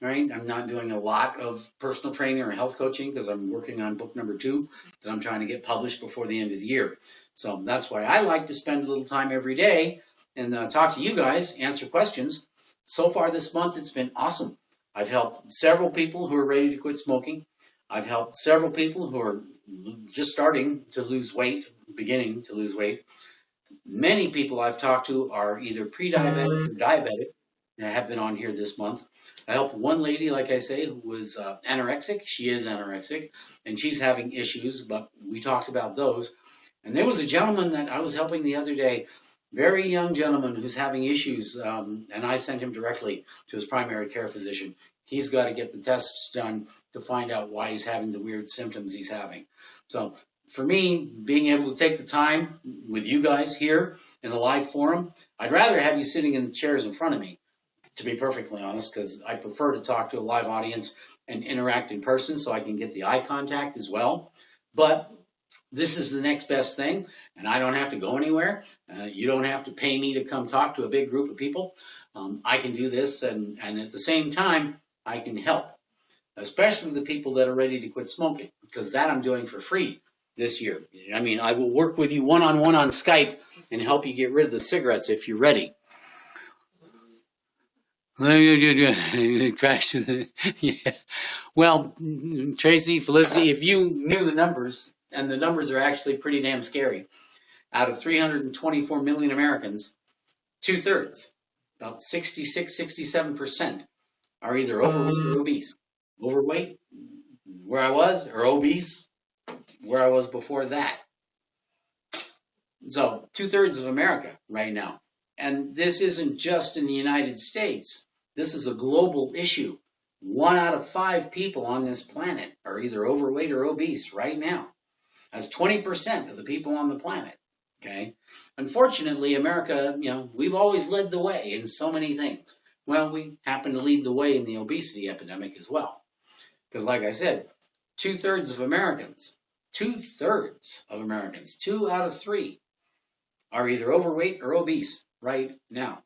Right? I'm not doing a lot of personal training or health coaching because I'm working on book number 2 that I'm trying to get published before the end of the year. So that's why I like to spend a little time every day and talk to you guys, answer questions. So far this month, it's been awesome. I've helped several people who are ready to quit smoking. I've helped several people who are just starting to lose weight, beginning to lose weight. Many people I've talked to are either pre-diabetic or diabetic and have been on here this month. I helped one lady, like I say, who was anorexic. She is anorexic, and she's having issues, but we talked about those. And there was a gentleman that I was helping the other day, very young gentleman who's having issues, and I sent him directly to his primary care physician. He's got to get the tests done to find out why he's having the weird symptoms he's having. So for me, being able to take the time with you guys here in a live forum, I'd rather have you sitting in the chairs in front of me, to be perfectly honest, because I prefer to talk to a live audience and interact in person so I can get the eye contact as well. But this is the next best thing, and I don't have to go anywhere. You don't have to pay me to come talk to a big group of people. I can do this, and at the same time, I can help, especially the people that are ready to quit smoking, because that I'm doing for free this year. I mean, I will work with you one-on-one on Skype and help you get rid of the cigarettes if you're ready. Crash. Yeah. Well, Tracy, Felicity, if you knew the numbers, and the numbers are actually pretty damn scary. Out of 324 million Americans, 2/3, about 66, 67%, are either overweight or obese. Overweight, where I was, or obese, where I was before that. So 2/3 of America right now. And this isn't just in the United States. This is a global issue. 1 out of 5 people on this planet are either overweight or obese right now. That's 20% of the people on the planet. Okay. Unfortunately, America, we've always led the way in so many things. Well, we happen to lead the way in the obesity epidemic as well. Because like I said, 2/3 of Americans, 2/3 of Americans, 2 out of 3 are either overweight or obese right now.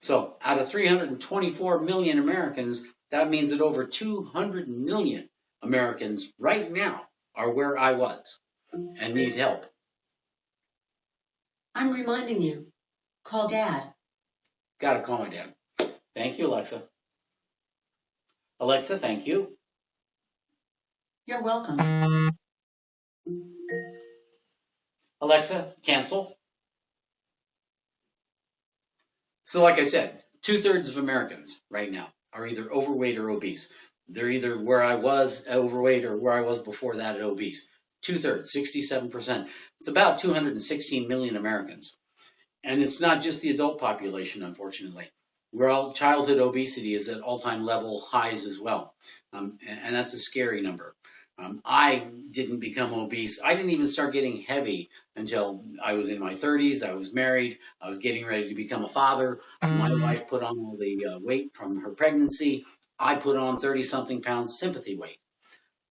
So out of 324 million Americans, that means that over 200 million Americans right now are where I was and need help. I'm reminding you, call Dad. Gotta call my dad. Thank you, Alexa. Alexa, thank you. You're welcome. Alexa, cancel. So like I said, 2/3 of Americans right now are either overweight or obese. They're either where I was overweight or where I was before that at obese. 2/3, 67%. It's about 216 million Americans. And it's not just the adult population, unfortunately. Childhood obesity is at all-time level highs as well. And that's a scary number. I didn't become obese. I didn't even start getting heavy until I was in my 30s. I was married. I was getting ready to become a father. My wife put on all the weight from her pregnancy. I put on 30-something pounds sympathy weight.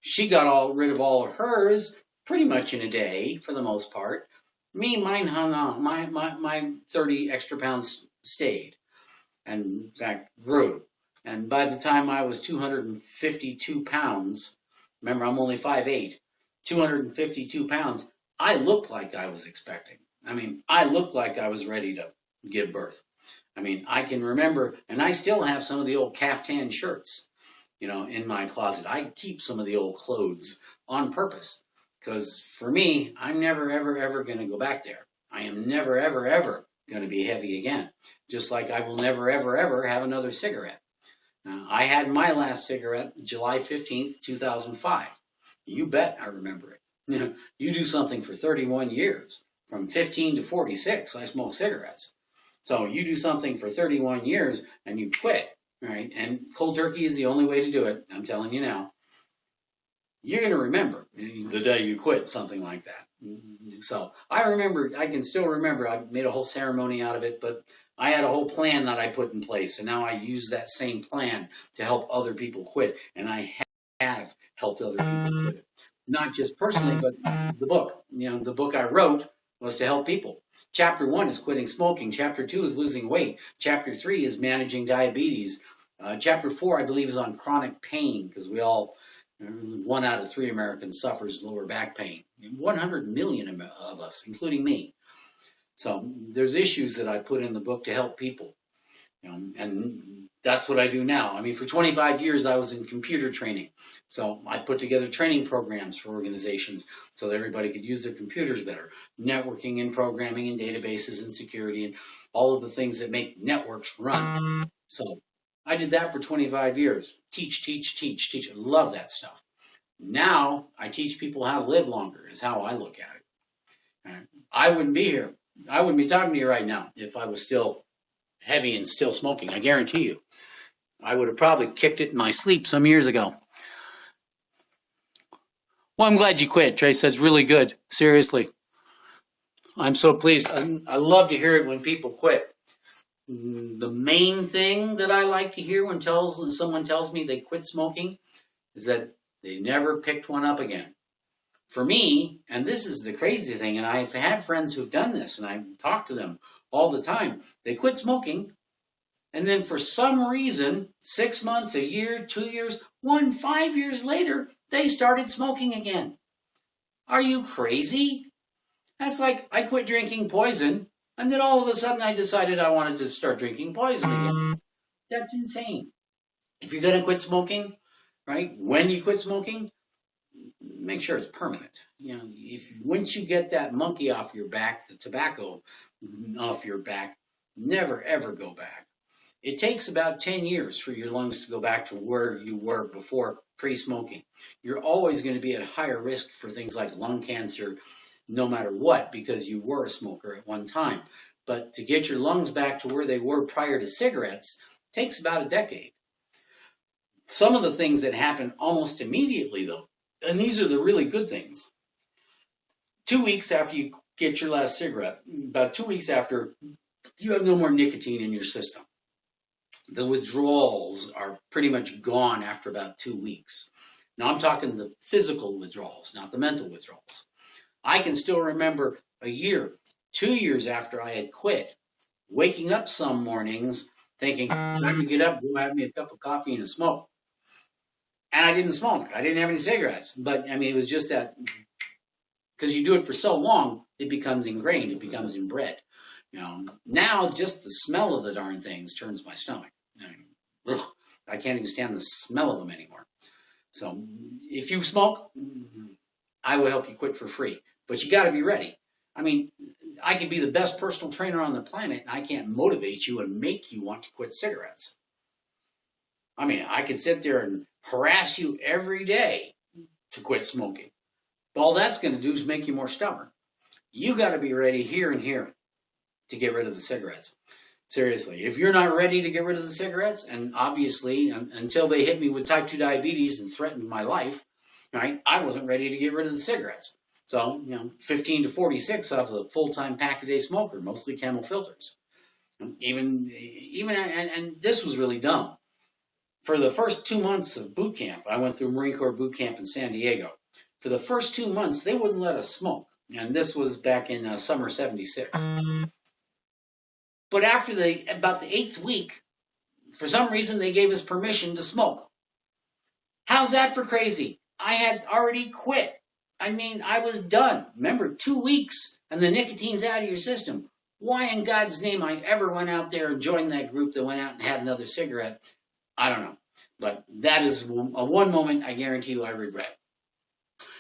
She got rid of all of hers pretty much in a day for the most part. Me, mine hung on. My 30 extra pounds stayed and, in fact, grew. And by the time I was 252 pounds, remember, I'm only 5'8", 252 pounds, I looked like I was expecting. I mean, I looked like I was ready to give birth. I mean, I can remember, and I still have some of the old caftan shirts, in my closet. I keep some of the old clothes on purpose because for me, I'm never, ever, ever going to go back there. I am never, ever, ever going to be heavy again, just like I will never, ever, ever have another cigarette. I had my last cigarette July 15th, 2005. You bet I remember it. You do something for 31 years. From 15 to 46, I smoked cigarettes. So you do something for 31 years and you quit, right? And cold turkey is the only way to do it. I'm telling you now. You're going to remember the day you quit, something like that. So I can still remember, I made a whole ceremony out of it, but I had a whole plan that I put in place. And now I use that same plan to help other people quit. And I have helped other people quit it. Not just personally, but the book. The book I wrote was to help people. Chapter 1 is quitting smoking. Chapter 2 is losing weight. Chapter 3 is managing diabetes. Chapter 4, I believe, is on chronic pain because 1 out of 3 Americans suffers lower back pain. 100 million of us, including me. So there's issues that I put in the book to help people. And that's what I do now. I mean, for 25 years, I was in computer training. So I put together training programs for organizations so that everybody could use their computers better. Networking and programming and databases and security and all of the things that make networks run. So I did that for 25 years. Teach. I love that stuff. Now I teach people how to live longer is how I look at it. I wouldn't be here. I wouldn't be talking to you right now if I was still heavy and still smoking. I guarantee you. I would have probably kicked it in my sleep some years ago. Well, I'm glad you quit. Trey says really good. Seriously. I'm so pleased. I love to hear it when people quit. The main thing that I like to hear when someone tells me they quit smoking is that they never picked one up again. For me, and this is the crazy thing, and I've had friends who've done this, and I talk to them all the time. They quit smoking, and then for some reason, 6 months, a year, 2 years, 5 years later, they started smoking again. Are you crazy? That's like I quit drinking poison, and then all of a sudden I decided I wanted to start drinking poison again. That's insane. If you're going to quit smoking, right, when you quit smoking, make sure it's permanent. If once you get that monkey off your back, the tobacco off your back, never ever go back. It takes about 10 years for your lungs to go back to where you were before pre-smoking. You're always going to be at higher risk for things like lung cancer, no matter what, because you were a smoker at one time. But to get your lungs back to where they were prior to cigarettes takes about a decade. Some of the things that happen almost immediately, though, and these are the really good things. 2 weeks after you get your last cigarette, about 2 weeks after, you have no more nicotine in your system. The withdrawals are pretty much gone after about 2 weeks. Now I'm talking the physical withdrawals, not the mental withdrawals. I can still remember a year, 2 years after I had quit, waking up some mornings thinking, time to get up, go have me a cup of coffee and a smoke. And I didn't smoke. I didn't have any cigarettes. But, I mean, it was just that, because you do it for so long, it becomes ingrained. It becomes inbred. Now just the smell of the darn things turns my stomach. I can't even stand the smell of them anymore. So if you smoke, I will help you quit for free. But you got to be ready. I mean, I could be the best personal trainer on the planet, and I can't motivate you and make you want to quit cigarettes. I mean, I could sit there and harass you every day to quit smoking. But all that's going to do is make you more stubborn. You got to be ready here and here to get rid of the cigarettes. Seriously, if you're not ready to get rid of the cigarettes, and obviously until they hit me with type 2 diabetes and threatened my life, right, I wasn't ready to get rid of the cigarettes. So, 15 to 46 off a full-time pack-a-day smoker, mostly Camel filters. And this was really dumb. For the first 2 months of boot camp, I went through Marine Corps boot camp in San Diego. For the first 2 months, they wouldn't let us smoke. And this was back in summer 76. But after about the 8th week, for some reason, they gave us permission to smoke. How's that for crazy? I had already quit. I mean, I was done. Remember, 2 weeks and the nicotine's out of your system. Why in God's name I ever went out there and joined that group that went out and had another cigarette, I don't know. But that is one moment I guarantee you I regret.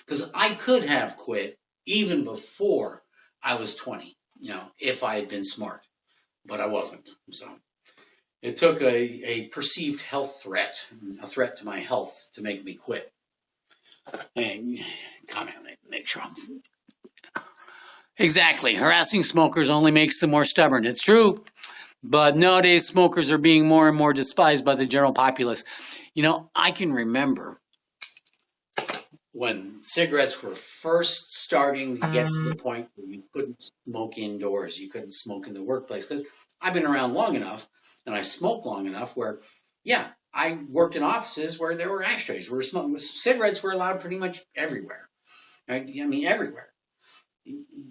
Because I could have quit even before I was 20, if I had been smart. But I wasn't. So it took a perceived health threat, a threat to my health, to make me quit. And comment on it, make sure I'm... Exactly. Harassing smokers only makes them more stubborn. It's true. But nowadays, smokers are being more and more despised by the general populace. I can remember when cigarettes were first starting to get to the point where you couldn't smoke indoors, you couldn't smoke in the workplace. Because I've been around long enough and I smoked long enough where, yeah, I worked in offices where there were ashtrays, where cigarettes were allowed pretty much everywhere. I mean, everywhere.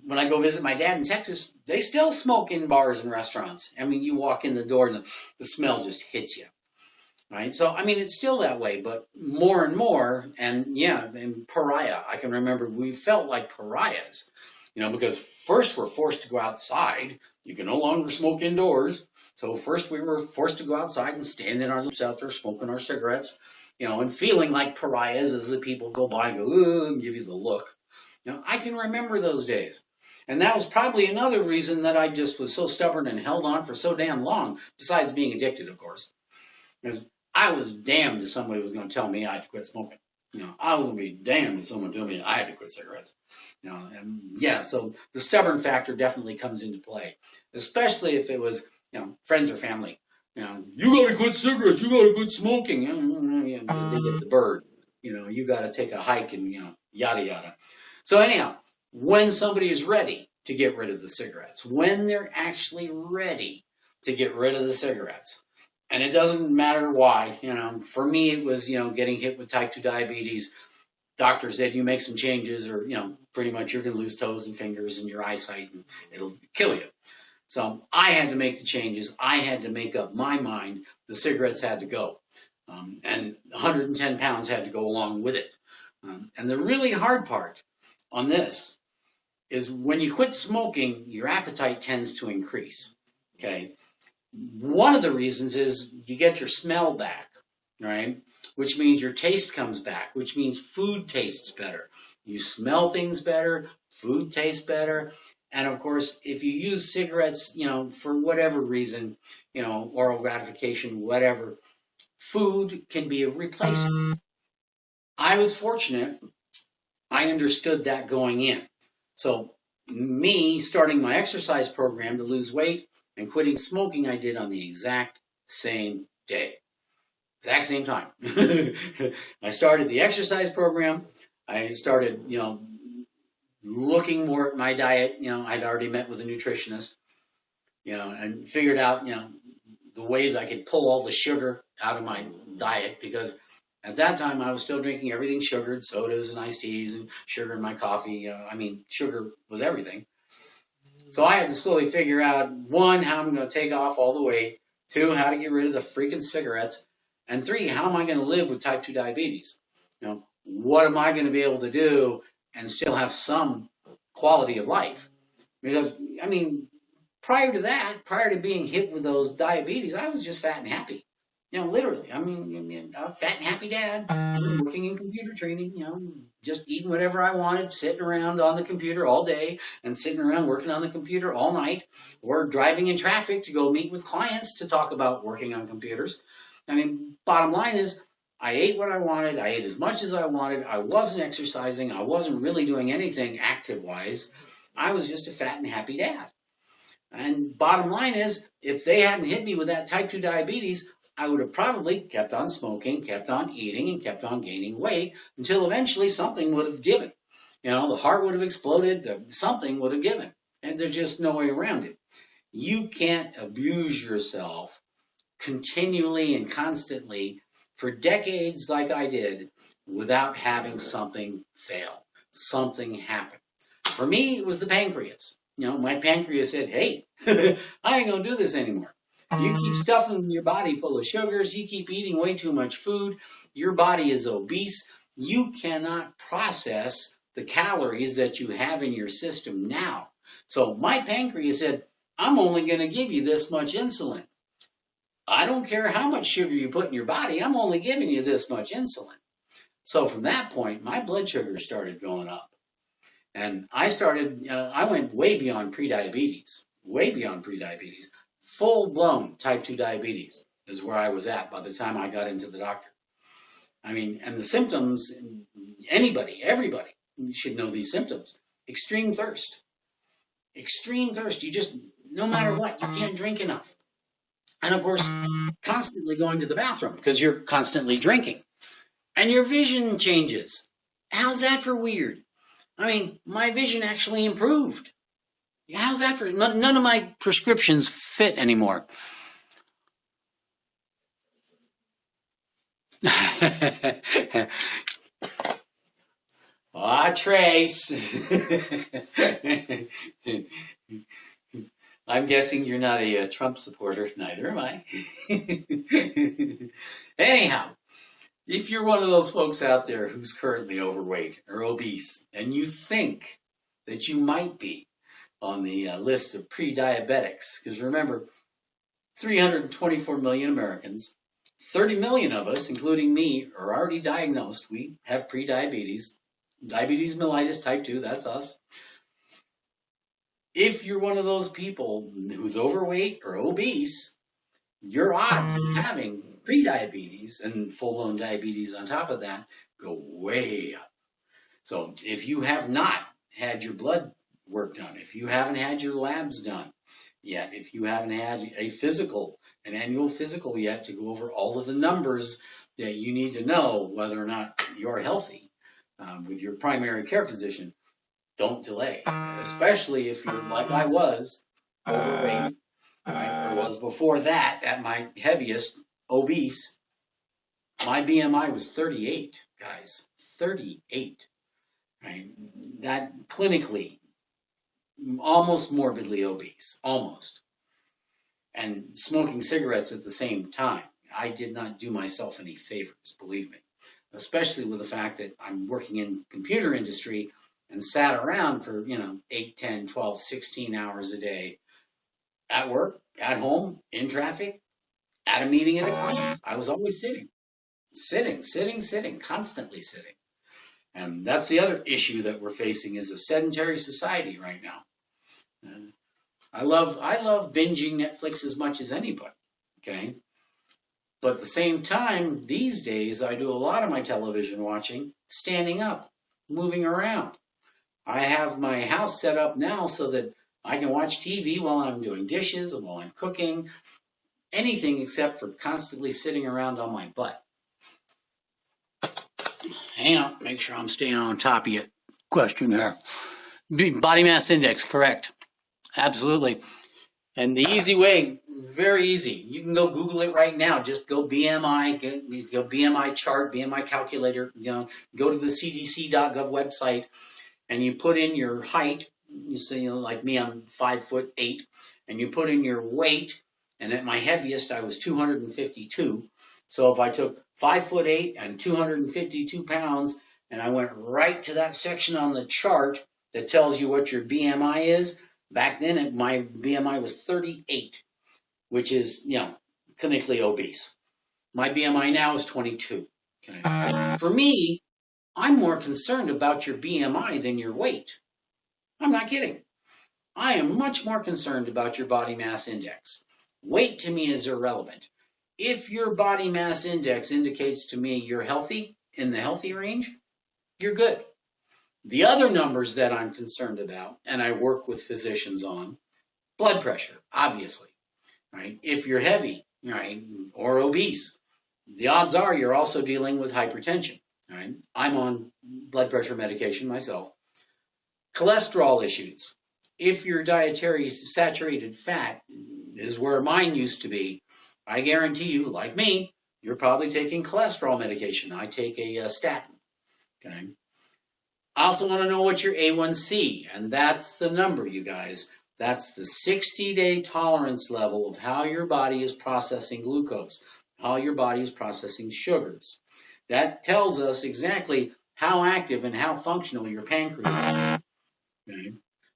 When I go visit my dad in Texas, they still smoke in bars and restaurants. I mean, you walk in the door and the smell just hits you. Right? So, I mean, it's still that way, but more and more, and yeah, and pariah. I can remember we felt like pariahs, because first we're forced to go outside. You can no longer smoke indoors. So first we were forced to go outside and stand in our lips out there smoking our cigarettes, and feeling like pariahs as the people go by and go, ooh, and give you the look. I can remember those days. And that was probably another reason that I just was so stubborn and held on for so damn long, besides being addicted, of course. Because I was damned if somebody was going to tell me I had to quit smoking. I was going to be damned if someone told me I had to quit cigarettes. And yeah, so the stubborn factor definitely comes into play, especially if it was, friends or family. You got to quit cigarettes, you got to quit smoking. They get the bird. You got to take a hike and, yada, yada. So anyhow, when somebody is ready to get rid of the cigarettes, when they're actually ready to get rid of the cigarettes, and it doesn't matter why, for me it was, getting hit with type 2 diabetes. Doctor said you make some changes or, pretty much you're going to lose toes and fingers and your eyesight and it'll kill you. So I had to make the changes. I had to make up my mind. The cigarettes had to go. And 110 pounds had to go along with it. And the really hard part on this is when you quit smoking, your appetite tends to increase. Okay. One of the reasons is you get your smell back, right? Which means your taste comes back, which means food tastes better. You smell things better, food tastes better. And of course, if you use cigarettes, for whatever reason, oral gratification, whatever, food can be a replacement. I was fortunate. I understood that going in. So me starting my exercise program to lose weight and quitting smoking, I did on the exact same day. Exact same time. I started the exercise program. I started, looking more at my diet. I'd already met with a nutritionist, and figured out, the ways I could pull all the sugar out of my diet, because at that time I was still drinking everything sugared, sodas and iced teas and sugar in my coffee. Sugar was everything. So I had to slowly figure out, one, how I'm going to take off all the weight, two, how to get rid of the freaking cigarettes, and three, how am I going to live with type 2 diabetes? What am I going to be able to do and still have some quality of life? Because, prior to being hit with those diabetes, I was just fat and happy. Literally. I'm a fat and happy dad, working in computer training, just eating whatever I wanted, sitting around on the computer all day and sitting around working on the computer all night, or driving in traffic to go meet with clients to talk about working on computers. Bottom line is, I ate what I wanted. I ate as much as I wanted. I wasn't exercising. I wasn't really doing anything active-wise. I was just a fat and happy dad. And bottom line is, if they hadn't hit me with that type 2 diabetes, I would have probably kept on smoking, kept on eating, and kept on gaining weight until eventually something would have given. The heart would have exploded, something would have given. And there's just no way around it. You can't abuse yourself continually and constantly for decades like I did without having something fail, something happen. For me, it was the pancreas. My pancreas said, hey, I ain't going to do this anymore. You keep stuffing your body full of sugars. You keep eating way too much food. Your body is obese. You cannot process the calories that you have in your system now. So my pancreas said, I'm only going to give you this much insulin. I don't care how much sugar you put in your body, I'm only giving you this much insulin. So from that point, my blood sugar started going up. And I went way beyond prediabetes, way beyond prediabetes. Full-blown type 2 diabetes is where I was at by the time I got into the doctor. I mean, and the symptoms, everybody should know these symptoms. Extreme thirst. Extreme thirst. You just, no matter what, you can't drink enough. And of course, constantly going to the bathroom because you're constantly drinking. And your vision changes. How's that for weird? I mean, my vision actually improved. How's that for, none of my prescriptions fit anymore. Trace. I'm guessing you're not a Trump supporter. Neither am I. Anyhow, if you're one of those folks out there who's currently overweight or obese, and you think that you might be on the list of pre-diabetics, because remember, 324 million Americans, 30 million of us, including me, are already diagnosed. We have pre-diabetes, diabetes mellitus type 2, that's us. If you're one of those people who's overweight or obese, your odds of having pre-diabetes and full-blown diabetes on top of that go way up. So if you have not had your blood work done, if you haven't had your labs done yet, if you haven't had a physical, an annual physical yet to go over all of the numbers that you need to know whether or not you're healthy with your primary care physician, don't delay, especially if you're like I was, overweight, right? Or was before that, at my heaviest, obese. My BMI was 38, guys, 38, right? That clinically, almost morbidly obese, almost. And smoking cigarettes at the same time. I did not do myself any favors, believe me, especially with the fact that I'm working in computer industry and sat around for, 8, 10, 12, 16 hours a day at work, at home, in traffic, at a meeting, at a class. I was always sitting, constantly sitting. And that's the other issue that we're facing is a sedentary society right now. I love binging Netflix as much as anybody, okay? But at the same time, these days, I do a lot of my television watching standing up, moving around. I have my house set up now so that I can watch TV while I'm doing dishes and while I'm cooking, anything except for constantly sitting around on my butt. Hang on, make sure I'm staying on top of your question there. Body mass index, correct. Absolutely. And the easy way, very easy. You can go Google it right now. Just go BMI, go BMI chart, BMI calculator, go to the cdc.gov website and you put in your height. You say, like me, I'm 5'8", and you put in your weight. And at my heaviest, I was 252. So if I took 5'8" and 252 pounds, and I went right to that section on the chart that tells you what your BMI is, back then my BMI was 38, which is, clinically obese. My BMI now is 22. Okay. For me, I'm more concerned about your BMI than your weight. I'm not kidding. I am much more concerned about your body mass index. Weight to me is irrelevant. If your body mass index indicates to me you're healthy, in the healthy range, you're good. The other numbers that I'm concerned about, and I work with physicians on, blood pressure, obviously, right? If you're heavy, right, or obese, the odds are you're also dealing with hypertension, right? I'm on blood pressure medication myself. Cholesterol issues. If your dietary saturated fat is where mine used to be, I guarantee you, like me, you're probably taking cholesterol medication. I take a statin, okay? I also want to know what your A1C, and that's the number, you guys. That's the 60-day tolerance level of how your body is processing glucose, how your body is processing sugars. That tells us exactly how active and how functional your pancreas is. Okay?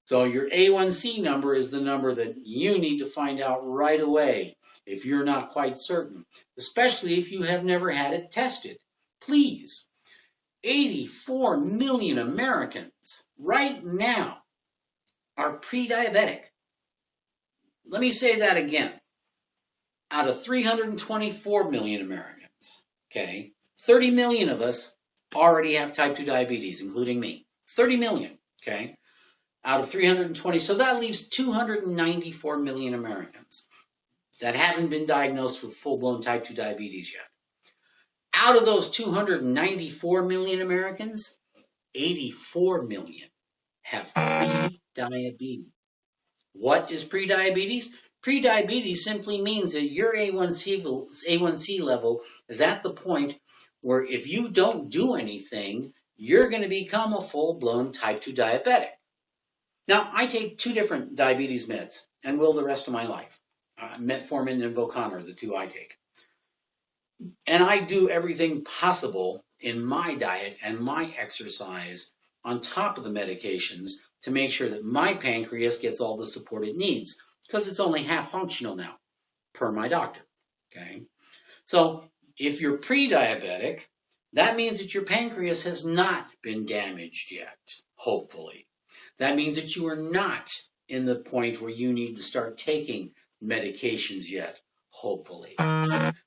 So your A1C number is the number that you need to find out right away if you're not quite certain, especially if you have never had it tested. Please, 84 million Americans right now are pre-diabetic. Let me say that again. Out of 324 million Americans, okay, 30 million of us already have type 2 diabetes, including me. 30 million, okay? Out of 320, so that leaves 294 million Americans that haven't been diagnosed with full-blown type 2 diabetes yet. Out of those 294 million Americans, 84 million have pre-diabetes. What is pre-diabetes? Pre-diabetes simply means that your A1C level is at the point where if you don't do anything, you're going to become a full-blown type 2 diabetic. Now, I take 2 different diabetes meds and will the rest of my life. Metformin and Volcana are the 2 I take. And I do everything possible in my diet and my exercise on top of the medications to make sure that my pancreas gets all the support it needs, because it's only half functional now, per my doctor. Okay? So if you're pre-diabetic, that means that your pancreas has not been damaged yet, hopefully. That means that you are not in the point where you need to start taking medications yet, hopefully.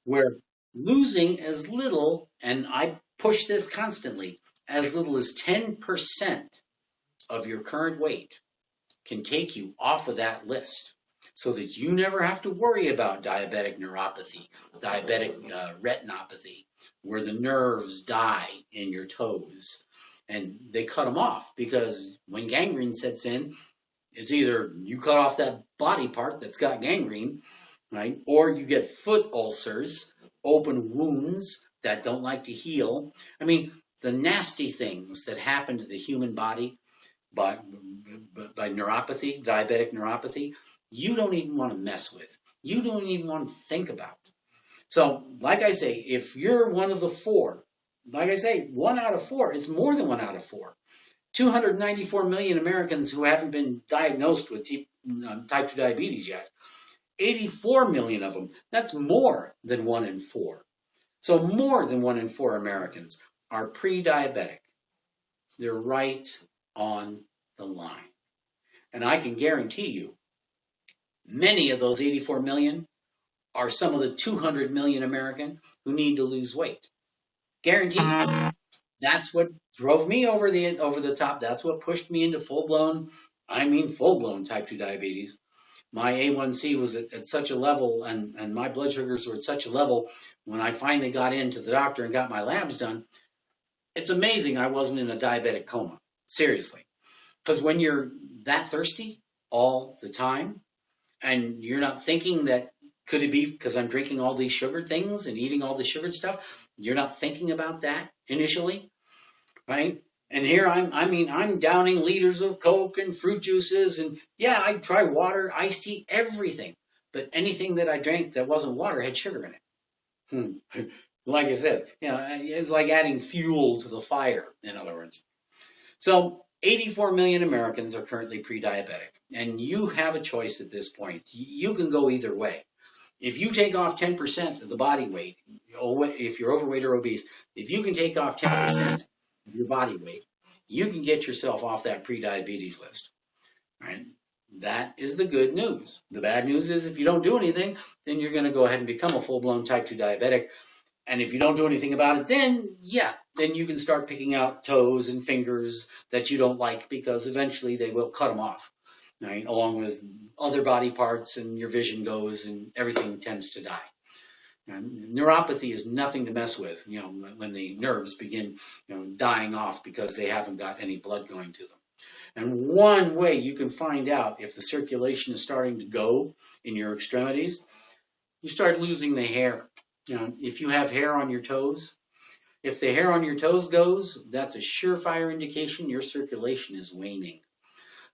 Where losing as little, and I push this constantly, as little as 10% of your current weight can take you off of that list so that you never have to worry about diabetic neuropathy, diabetic retinopathy, where the nerves die in your toes. And they cut them off because when gangrene sets in, it's either you cut off that body part that's got gangrene, right? Or you get foot ulcers, open wounds that don't like to heal. I mean, the nasty things that happen to the human body by neuropathy, diabetic neuropathy, you don't even want to mess with. You don't even want to think about. So, like I say, if you're one of the 4, like I say, 1 out of 4, it's more than 1 out of 4. 294 million Americans who haven't been diagnosed with type 2 diabetes yet. 84 million of them. That's more than 1 in 4. So more than 1 in 4 Americans are pre-diabetic. They're right on the line. And I can guarantee you, many of those 84 million are some of the 200 million Americans who need to lose weight. Guaranteed. That's what drove me over the top. That's what pushed me into full-blown type 2 diabetes. My A1C was at such a level, and my blood sugars were at such a level when I finally got into the doctor and got my labs done. It's amazing I wasn't in a diabetic coma. Seriously. Because when you're that thirsty all the time, and you're not thinking that, could it be because I'm drinking all these sugared things and eating all the sugared stuff? You're not thinking about that initially, right? And here I'm downing liters of Coke and fruit juices, and yeah, I'd try water, iced tea, everything. But anything that I drank that wasn't water had sugar in it. Like I said, it was like adding fuel to the fire, in other words. So 84 million Americans are currently pre-diabetic, and you have a choice at this point. You can go either way. If you take off 10% of the body weight, if you're overweight or obese, if you can take off 10% of your body weight, you can get yourself off that pre-diabetes list, right? That is the good news. The bad news is if you don't do anything, then you're going to go ahead and become a full-blown type 2 diabetic. And if you don't do anything about it, then you can start picking out toes and fingers that you don't like, because eventually they will cut them off, right? Along with other body parts, and your vision goes and everything tends to die. And neuropathy is nothing to mess with, when the nerves begin dying off because they haven't got any blood going to them. And one way you can find out if the circulation is starting to go in your extremities, you start losing the hair. If you have hair on your toes, if the hair on your toes goes, that's a surefire indication your circulation is waning.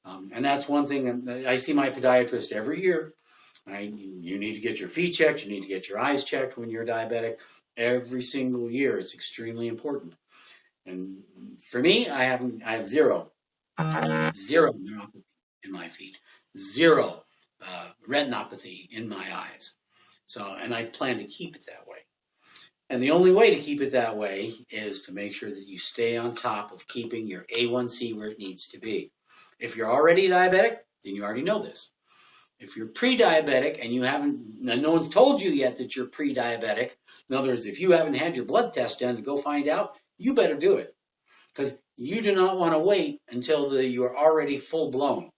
And that's one thing I see my podiatrist every year. You need to get your feet checked. You need to get your eyes checked when you're diabetic. Every single year, it's extremely important. And for me, I have zero neuropathy. in my feet, zero retinopathy in my eyes. So, and I plan to keep it that way. And the only way to keep it that way is to make sure that you stay on top of keeping your A1C where it needs to be. If you're already diabetic, then you already know this. If you're pre-diabetic and you haven't, no one's told you yet that you're pre-diabetic, in other words, if you haven't had your blood test done to go find out, you better do it. Because you do not want to wait until you are already full-blown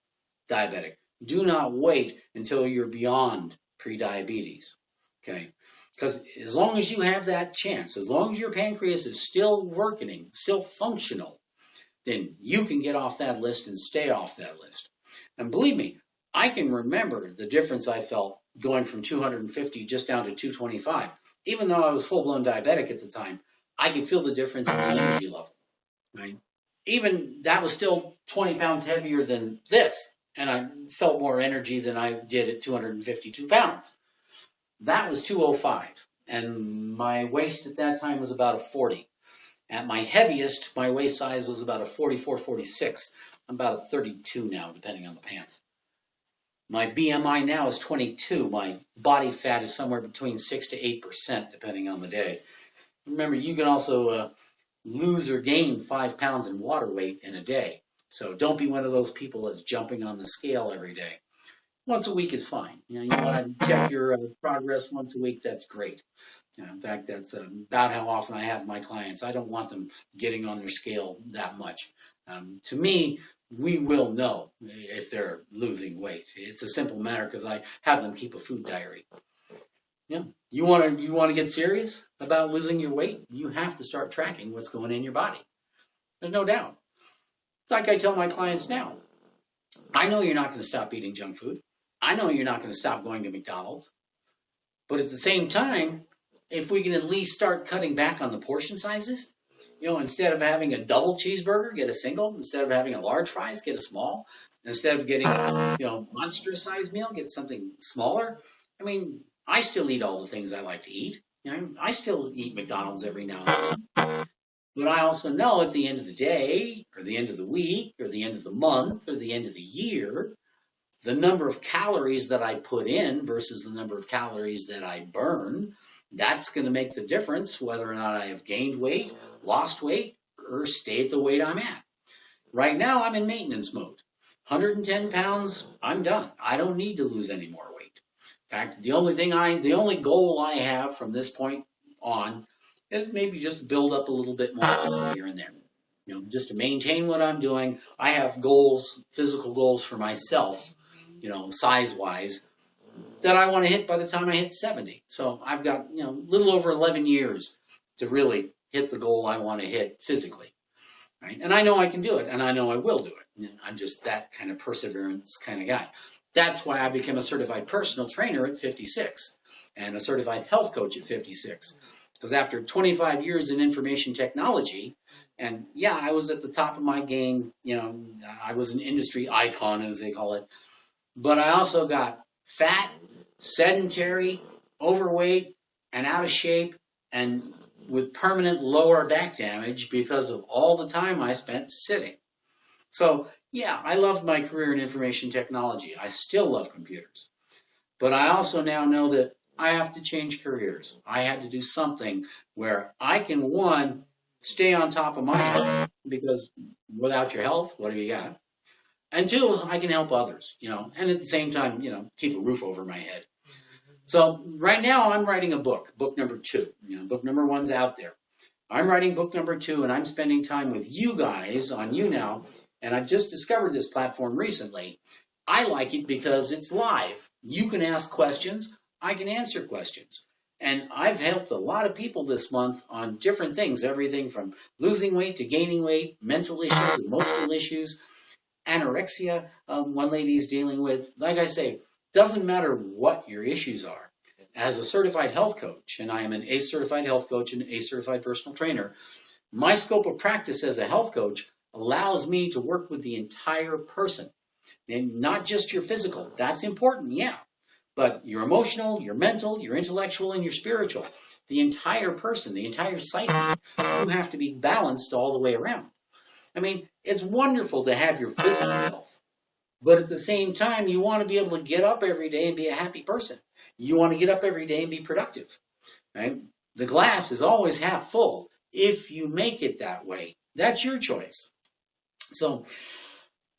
diabetic. Do not wait until you're beyond pre-diabetes. Okay? Because as long as you have that chance, as long as your pancreas is still working, still functional, then you can get off that list and stay off that list. And believe me, I can remember the difference I felt going from 250 just down to 225. Even though I was full-blown diabetic at the time, I could feel the difference in the energy level. Right? Even that was still 20 pounds heavier than this, and I felt more energy than I did at 252 pounds. That was 205, and my waist at that time was about a 40. At my heaviest, my waist size was about a 44, 46. I'm about a 32 now, depending on the pants. My BMI now is 22. My body fat is somewhere between 6 to 8%, depending on the day. Remember, you can also lose or gain 5 pounds in water weight in a day. So don't be one of those people that's jumping on the scale every day. Once a week is fine. You want to check your progress once a week, that's great. In fact, that's about how often I have my clients. I don't want them getting on their scale that much. To me, we will know if they're losing weight. It's a simple matter because I have them keep a food diary. Yeah. You want to get serious about losing your weight? You have to start tracking what's going in your body. There's no doubt. It's like I tell my clients now. I know you're not going to stop eating junk food. I know you're not going to stop going to McDonald's. But at the same time, if we can at least start cutting back on the portion sizes, instead of having a double cheeseburger, get a single. Instead of having a large fries, get a small. Instead of getting monster size meal, get something smaller. I mean, I still eat all the things I like to eat. I still eat McDonald's every now and then. But I also know at the end of the day, or the end of the week, or the end of the month, or the end of the year, the number of calories that I put in versus the number of calories that I burn, that's going to make the difference whether or not I have gained weight, lost weight, or stayed the weight I'm at. Right now, I'm in maintenance mode. 110 pounds, I'm done. I don't need to lose any more weight. In fact, the only goal I have from this point on is maybe just build up a little bit more muscle here and there. Just to maintain what I'm doing. I have goals, physical goals for myself, size-wise, that I want to hit by the time I hit 70. So I've got, a little over 11 years to really hit the goal I want to hit physically. Right? And I know I can do it, and I know I will do it. I'm just that kind of perseverance kind of guy. That's why I became a certified personal trainer at 56 and a certified health coach at 56. Because after 25 years in information technology, and yeah, I was at the top of my game, I was an industry icon, as they call it, but I also got fat, sedentary, overweight, and out of shape, and with permanent lower back damage because of all the time I spent sitting. So, yeah, I loved my career in information technology. I still love computers. But I also now know that I have to change careers. I had to do something where I can, one, stay on top of my health, because without your health, what have you got? And two, I can help others, and at the same time, keep a roof over my head. So right now I'm writing a book number 2. Book number 1's out there. I'm writing book number 2, and I'm spending time with you guys on YouNow, and I've just discovered this platform recently. I like it because it's live. You can ask questions. I can answer questions. And I've helped a lot of people this month on different things, everything from losing weight to gaining weight, mental issues, emotional issues, anorexia, one lady is dealing with. Like I say, doesn't matter what your issues are. As a certified health coach, and I am an ACE certified health coach and ACE certified personal trainer, my scope of practice as a health coach allows me to work with the entire person. And not just your physical. That's important, yeah. But your emotional, your mental, your intellectual, and your spiritual. The entire person, the entire psyche, you have to be balanced all the way around. I mean, it's wonderful to have your physical health. But at the same time, you want to be able to get up every day and be a happy person. You want to get up every day and be productive, right? The glass is always half full if you make it that way. That's your choice. So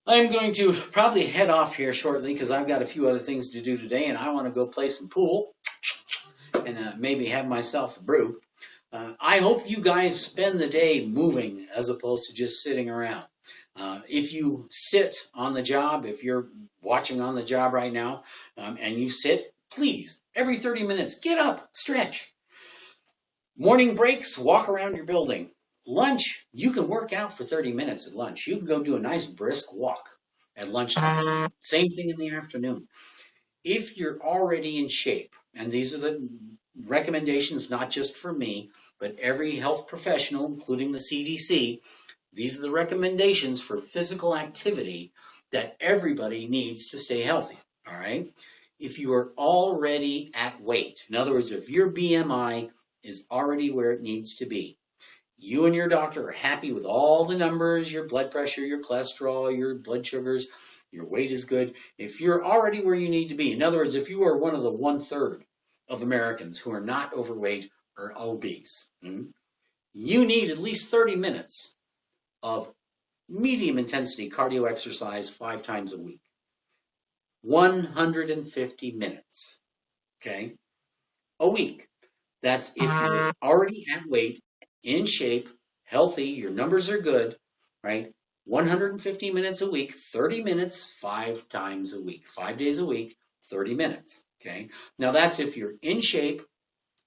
I'm going to probably head off here shortly because I've got a few other things to do today, and I want to go play some pool and maybe have myself a brew. I hope you guys spend the day moving as opposed to just sitting around. If you sit on the job, if you're watching on the job right now, and you sit, please, every 30 minutes, get up, stretch. Morning breaks, walk around your building. Lunch, you can work out for 30 minutes at lunch. You can go do a nice brisk walk at lunchtime. Same thing in the afternoon. If you're already in shape, and these are the recommendations not just for me, but every health professional, including the CDC, these are the recommendations for physical activity that everybody needs to stay healthy, all right? If you are already at weight, in other words, if your BMI is already where it needs to be, you and your doctor are happy with all the numbers, your blood pressure, your cholesterol, your blood sugars, your weight is good. If you're already where you need to be, in other words, if you are one of the 1/3 of Americans who are not overweight or obese, you need at least 30 minutes of medium intensity cardio exercise 5 times a week. 150 minutes, okay, a week. That's if you're already at weight, in shape, healthy, your numbers are good, right? 150 minutes a week, 30 minutes, 5 times a week, 5 days a week, 30 minutes, okay? Now that's if you're in shape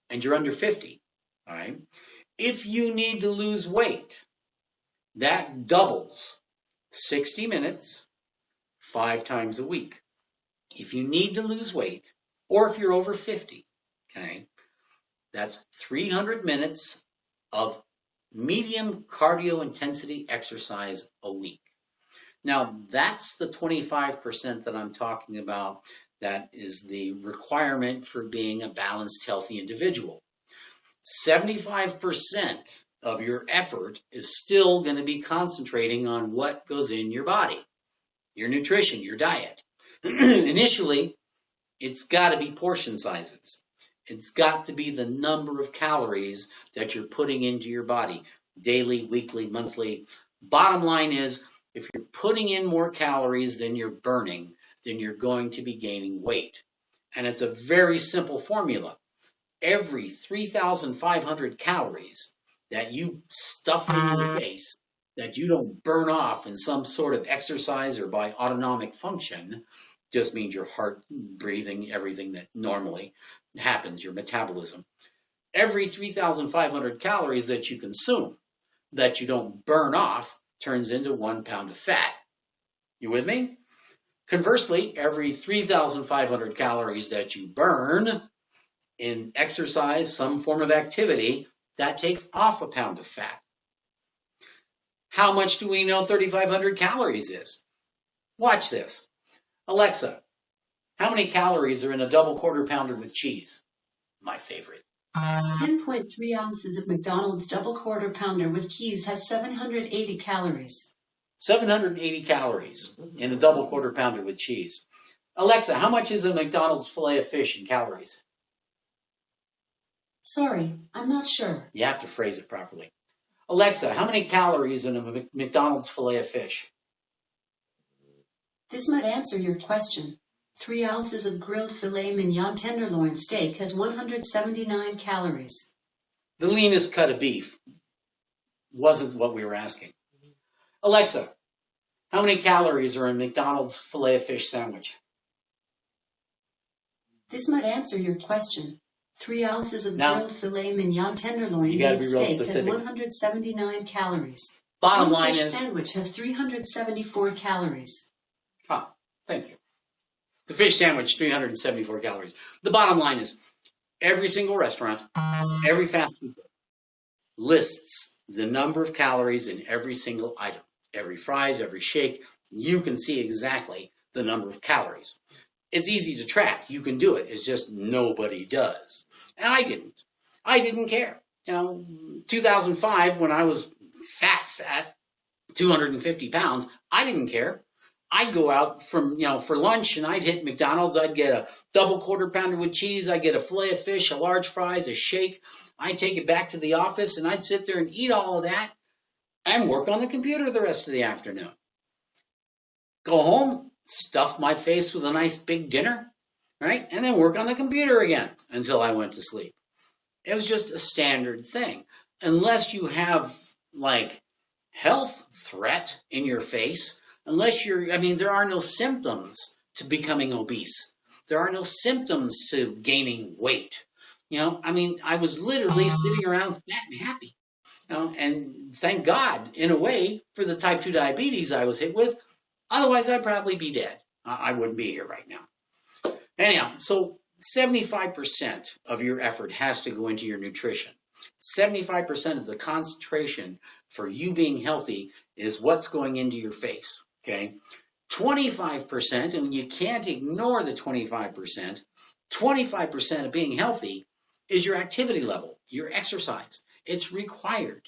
and you're under 50, all right? If you need to lose weight, that doubles 60 minutes, 5 times a week. If you need to lose weight, or if you're over 50, okay, that's 300 minutes of medium cardio intensity exercise a week. Now, that's the 25% that I'm talking about. That is the requirement for being a balanced, healthy individual. 75% of your effort is still going to be concentrating on what goes in your body, your nutrition, your diet. Initially, it's got to be portion sizes. It's got to be the number of calories that you're putting into your body, daily, weekly, monthly. Bottom line is, if you're putting in more calories than you're burning, then you're going to be gaining weight. And it's a very simple formula. Every 3,500 calories that you stuff in your face, that you don't burn off in some sort of exercise or by autonomic function, just means your heart, breathing, everything that normally happens, your metabolism. Every 3,500 calories that you consume, that you don't burn off, turns into 1 pound of fat. You with me? Conversely, every 3,500 calories that you burn in exercise, some form of activity, that takes off 1 pound of fat. How much do we know 3,500 calories is? Watch this. Alexa, how many calories are in a double quarter pounder with cheese? My favorite. 10.3 ounces of McDonald's double quarter pounder with cheese has 780 calories. 780 calories in a double quarter pounder with cheese. Alexa, how much is a McDonald's fillet of fish in calories? Sorry, I'm not sure. You have to phrase it properly. Alexa, how many calories in a McDonald's fillet of fish? This might answer your question. 3 ounces of grilled filet mignon tenderloin steak has 179 calories. The leanest cut of beef wasn't what we were asking. Alexa, how many calories are in McDonald's fillet of fish sandwich? This might answer your question. 3 ounces of grilled filet mignon tenderloin steak has 179 calories. Bottom line is, sandwich has 374 calories. Ah, thank you. The fish sandwich, 374 calories. The bottom line is, every single restaurant, every fast food lists the number of calories in every single item. Every fries, every shake, you can see exactly the number of calories. It's easy to track. You can do it. It's just nobody does. And I didn't. I didn't care. 2005, when I was fat, 250 pounds, I didn't care. I'd go out for lunch and I'd hit McDonald's. I'd get a double quarter pounder with cheese. I'd get a fillet of fish, a large fries, a shake. I'd take it back to the office and I'd sit there and eat all of that and work on the computer the rest of the afternoon. Go home, stuff my face with a nice big dinner, right? And then work on the computer again until I went to sleep. It was just a standard thing. Unless you have like health threat in your face, there are no symptoms to becoming obese. There are no symptoms to gaining weight. I was literally sitting around fat and happy. And thank God, in a way, for the type 2 diabetes I was hit with. Otherwise, I'd probably be dead. I wouldn't be here right now. Anyhow, so 75% of your effort has to go into your nutrition. 75% of the concentration for you being healthy is what's going into your face, okay? 25%, and you can't ignore the 25%, 25% of being healthy is your activity level, your exercise. It's required.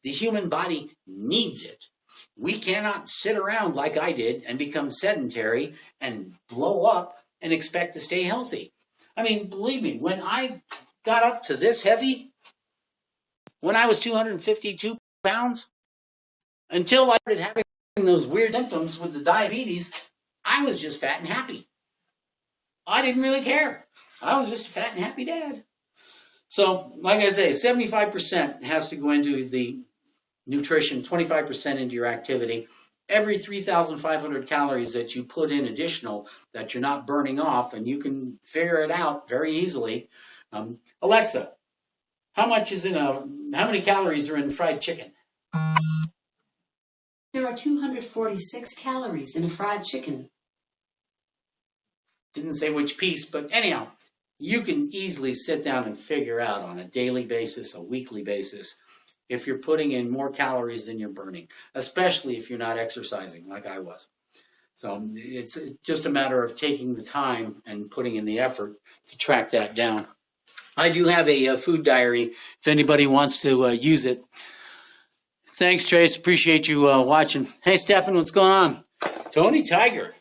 The human body needs it. We cannot sit around like I did and become sedentary and blow up and expect to stay healthy. Believe me, when I got up to this heavy, when I was 252 pounds, until I started having those weird symptoms with the diabetes, I was just fat and happy. I didn't really care. I was just a fat and happy dad. So, like I say, 75% has to go into the nutrition, 25% into your activity. Every 3,500 calories that you put in additional that you're not burning off, and you can figure it out very easily. Alexa, how many calories are in fried chicken? There are 246 calories in a fried chicken. Didn't say which piece, but anyhow, you can easily sit down and figure out on a daily basis, a weekly basis, if you're putting in more calories than you're burning, especially if you're not exercising like I was. So it's just a matter of taking the time and putting in the effort to track that down. I do have a food diary if anybody wants to use it. Thanks, Trace. Appreciate you watching. Hey, Stefan, what's going on? Tony Tiger.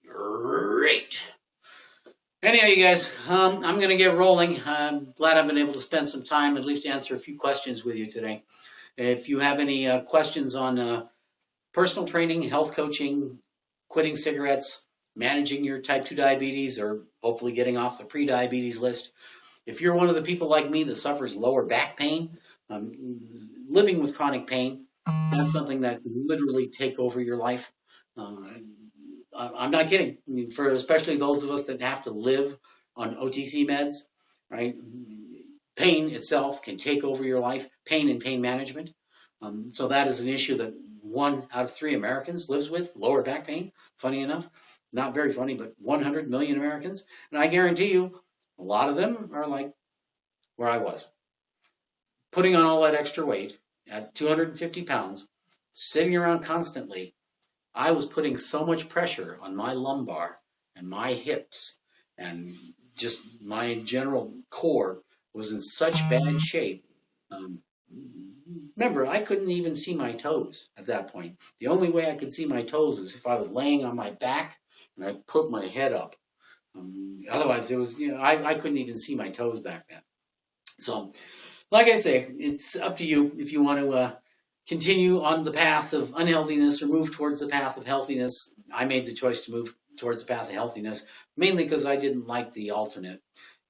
Great. Anyhow, you guys, I'm going to get rolling. I'm glad I've been able to spend some time, at least answer a few questions with you today. If you have any questions on personal training, health coaching, quitting cigarettes, managing your type 2 diabetes, or hopefully getting off the pre-diabetes list, if you're one of the people like me that suffers lower back pain, living with chronic pain, that's something that can literally take over your life. I'm not kidding. For especially those of us that have to live on OTC meds, right? Pain itself can take over your life, pain and pain management. So that is an issue that 1 out of 3 Americans lives with, lower back pain. Funny enough, not very funny, but 100 million Americans. And I guarantee you, a lot of them are like where I was. Putting on all that extra weight at 250 pounds, sitting around constantly, I was putting so much pressure on my lumbar and my hips, and just my general core was in such bad shape. Remember, I couldn't even see my toes at that point. The only way I could see my toes was if I was laying on my back and I put my head up. Otherwise, it was, I couldn't even see my toes back then. So, like I say, it's up to you if you want to continue on the path of unhealthiness or move towards the path of healthiness. I made the choice to move towards the path of healthiness, mainly because I didn't like the alternate.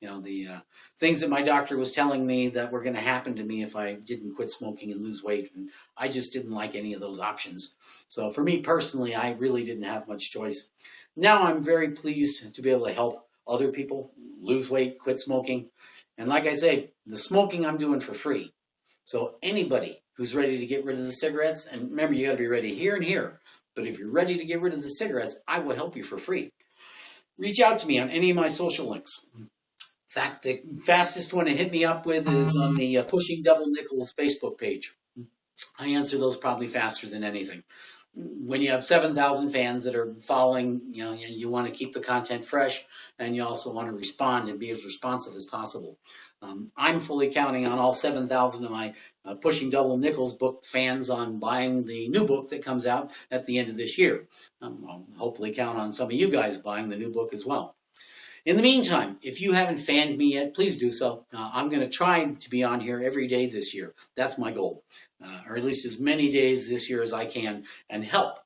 The things that my doctor was telling me that were going to happen to me if I didn't quit smoking and lose weight. And I just didn't like any of those options. So for me personally, I really didn't have much choice. Now I'm very pleased to be able to help other people lose weight, quit smoking. And like I say, the smoking I'm doing for free. So anybody who's ready to get rid of the cigarettes, and remember, you got to be ready here and here. But if you're ready to get rid of the cigarettes, I will help you for free. Reach out to me on any of my social links. In fact, the fastest one to hit me up with is on the Pushing Double Nickels Facebook page. I answer those probably faster than anything. when you have 7,000 fans that are following, you want to keep the content fresh, and you also want to respond and be as responsive as possible. I'm fully counting on all 7,000 of my Pushing Double Nickels book fans on buying the new book that comes out at the end of this year. I'll hopefully count on some of you guys buying the new book as well. In the meantime, if you haven't fanned me yet, please do so. I'm going to try to be on here every day this year. That's my goal, or at least as many days this year as I can, and help.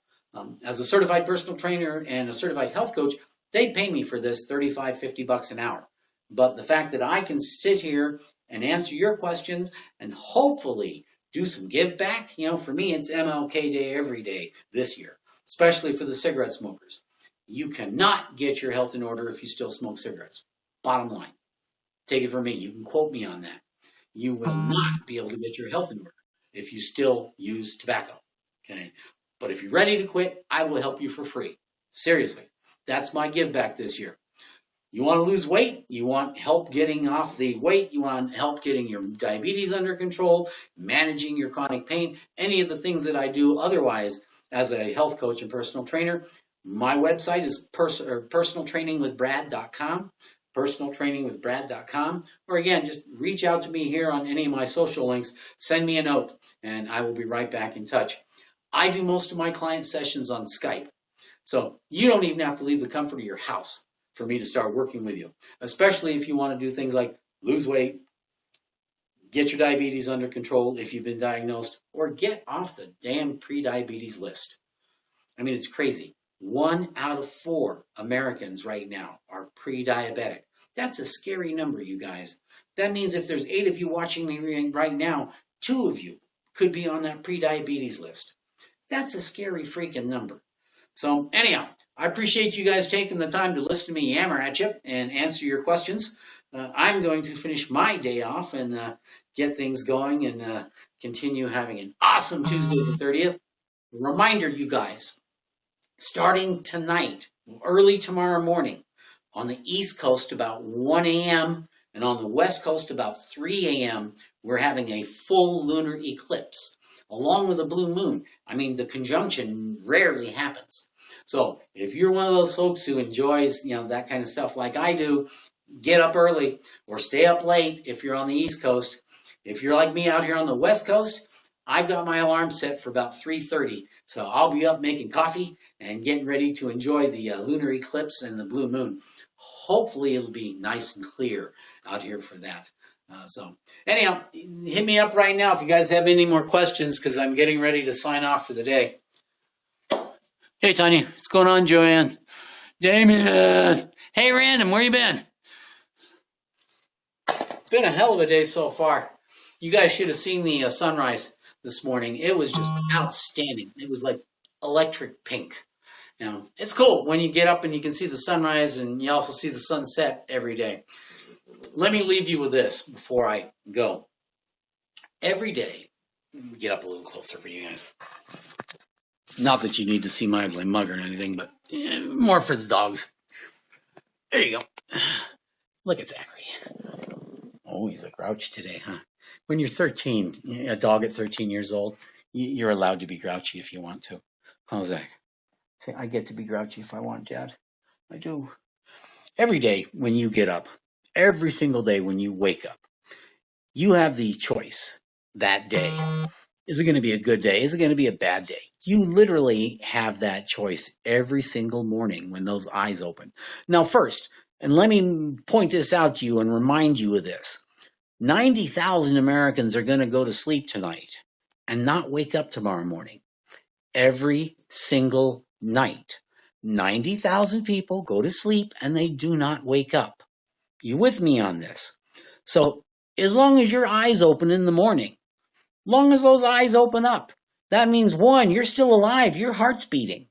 As a certified personal trainer and a certified health coach, they pay me for this $35–50 an hour. But the fact that I can sit here and answer your questions and hopefully do some give back, for me, it's MLK Day every day this year, especially for the cigarette smokers. You cannot get your health in order if you still smoke cigarettes. Bottom line. Take it from me. You can quote me on that. You will not be able to get your health in order if you still use tobacco. Okay? But if you're ready to quit, I will help you for free. Seriously. That's my give back this year. You want to lose weight? You want help getting off the weight? You want help getting your diabetes under control, managing your chronic pain, any of the things that I do otherwise as a health coach and personal trainer? My website is personaltrainingwithbrad.com, personaltrainingwithbrad.com, or again, just reach out to me here on any of my social links, send me a note, and I will be right back in touch. I do most of my client sessions on Skype, so you don't even have to leave the comfort of your house for me to start working with you, especially if you want to do things like lose weight, get your diabetes under control if you've been diagnosed, or get off the damn pre-diabetes list. I mean, it's crazy. 1 out of 4 Americans right now are pre-diabetic. That's a scary number, you guys. That means if there's 8 of you watching me right now, 2 of you could be on that pre-diabetes list. That's a scary freaking number. So anyhow, I appreciate you guys taking the time to listen to me yammer at you and answer your questions. I'm going to finish my day off and get things going and continue having an awesome Tuesday the 30th. Reminder, you guys, starting tonight, early tomorrow morning, on the East Coast about 1 a.m. and on the West Coast about 3 a.m., we're having a full lunar eclipse, along with a blue moon. I mean, the conjunction rarely happens. So if you're one of those folks who enjoys, that kind of stuff like I do, get up early or stay up late if you're on the East Coast. If you're like me out here on the West Coast, I've got my alarm set for about 3:30, so I'll be up making coffee and getting ready to enjoy the lunar eclipse and the blue moon. Hopefully it'll be nice and clear out here for that. So anyhow, hit me up right now if you guys have any more questions, because I'm getting ready to sign off for the day. Hey, Tanya. What's going on, Joanne? Damien. Hey, Random. Where you been? It's been a hell of a day so far. You guys should have seen the sunrise this morning. It was just outstanding. It was like electric pink. It's cool when you get up and you can see the sunrise and you also see the sunset every day. Let me leave you with this before I go. Every day, get up a little closer for you guys. Not that you need to see my ugly mug or anything, but more for the dogs. There you go. Look at Zachary. Oh, he's a grouch today, huh? When you're 13, a dog at 13 years old, you're allowed to be grouchy if you want to. How's that? Say, I get to be grouchy if I want, Dad. I do. Every day when you get up, every single day when you wake up, you have the choice that day. Is it going to be a good day? Is it going to be a bad day? You literally have that choice every single morning when those eyes open. Now, first, and let me point this out to you and remind you of this. 90,000 Americans are going to go to sleep tonight and not wake up tomorrow morning. Every single night. 90,000 people go to sleep and they do not wake up. You with me on this? So as long as your eyes open in the morning, long as those eyes open up, that means, one, you're still alive, your heart's beating.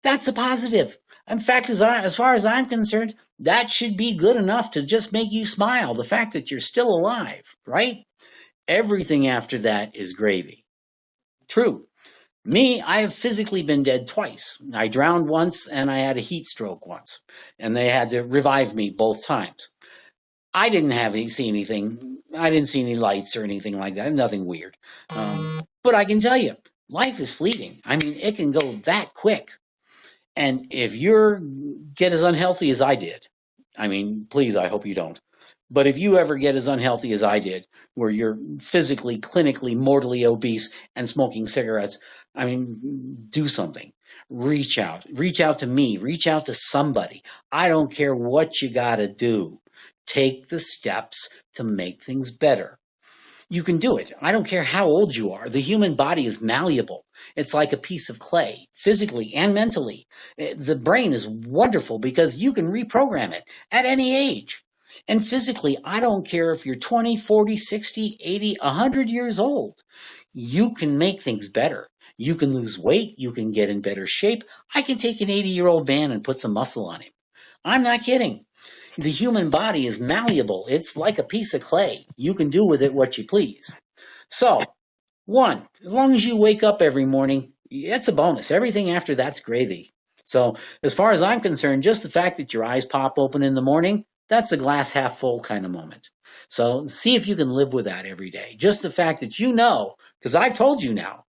That's a positive. In fact, as far as I'm concerned, that should be good enough to just make you smile, the fact that you're still alive, right? Everything after that is gravy. True. Me, I have physically been dead twice. I drowned once and I had a heat stroke once, and they had to revive me both times. I didn't see anything. I didn't see any lights or anything like that. Nothing weird. But I can tell you, life is fleeting. I mean, it can go that quick. And if you get as unhealthy as I did, I mean, please, I hope you don't. But if you ever get as unhealthy as I did, where you're physically, clinically, mortally obese and smoking cigarettes, I mean, do something. Reach out. Reach out to me. Reach out to somebody. I don't care what you got to do. Take the steps to make things better. You can do it. I don't care how old you are. The human body is malleable. It's like a piece of clay, physically and mentally. The brain is wonderful because you can reprogram it at any age. And physically, I don't care if you're 20, 40, 60, 80, 100 years old. You can make things better. You can lose weight. You can get in better shape. I can take an 80-year-old man and put some muscle on him. I'm not kidding. The human body is malleable. It's like a piece of clay. You can do with it what you please. So, one, as long as you wake up every morning, it's a bonus. Everything after that's gravy. So, as far as I'm concerned, just the fact that your eyes pop open in the morning, that's a glass half full kind of moment. So, see if you can live with that every day. Just the fact that you know, because I've told you now,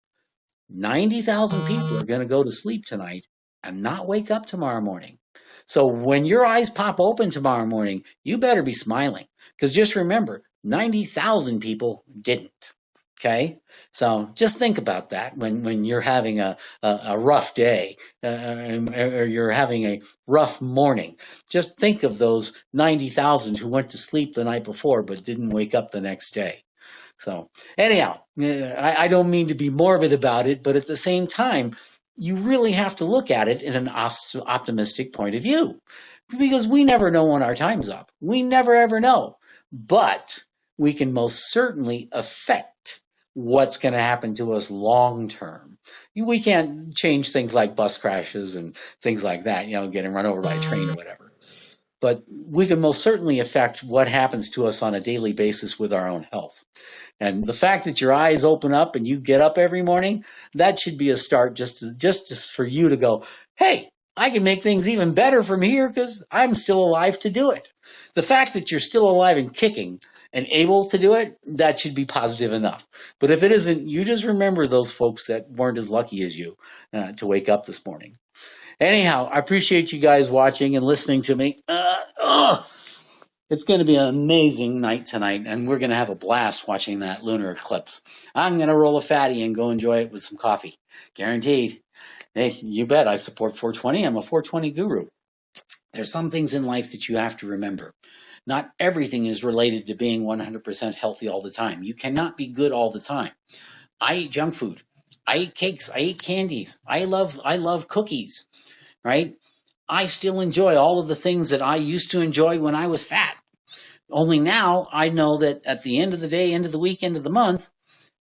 90,000 people are going to go to sleep tonight and not wake up tomorrow morning. So when your eyes pop open tomorrow morning, you better be smiling. Because just remember, 90,000 people didn't. Okay? So just think about that when you're having a rough day or you're having a rough morning. Just think of those 90,000 who went to sleep the night before but didn't wake up the next day. So anyhow, I don't mean to be morbid about it, but at the same time, you really have to look at it in an optimistic point of view because we never know when our time's up. We never ever know. But we can most certainly affect what's going to happen to us long term. We can't change things like bus crashes and things like that, getting run over by a train or whatever. But we can most certainly affect what happens to us on a daily basis with our own health. And the fact that your eyes open up and you get up every morning, that should be a start just for you to go, hey, I can make things even better from here because I'm still alive to do it. The fact that you're still alive and kicking and able to do it, that should be positive enough. But if it isn't, you just remember those folks that weren't as lucky as you to wake up this morning. Anyhow, I appreciate you guys watching and listening to me. It's going to be an amazing night tonight, and we're going to have a blast watching that lunar eclipse. I'm going to roll a fatty and go enjoy it with some coffee. Guaranteed. Hey, you bet I support 420. I'm a 420 guru. There's some things in life that you have to remember. Not everything is related to being 100% healthy all the time. You cannot be good all the time. I eat junk food. I eat cakes. I eat candies. I love cookies, right? I still enjoy all of the things that I used to enjoy when I was fat. Only now I know that at the end of the day, end of the week, end of the month,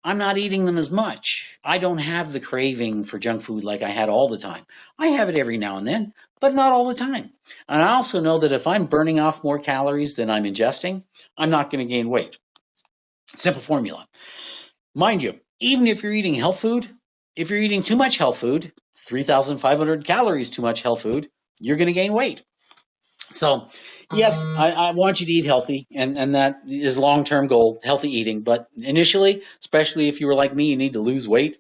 I'm not eating them as much. I don't have the craving for junk food like I had all the time. I have it every now and then, but not all the time. And I also know that if I'm burning off more calories than I'm ingesting, I'm not going to gain weight. Simple formula. Mind you, even if you're eating health food, if you're eating too much health food, 3,500 calories too much health food, you're going to gain weight. So, yes, I want you to eat healthy, and that is long-term goal, healthy eating. But initially, especially if you were like me, you need to lose weight.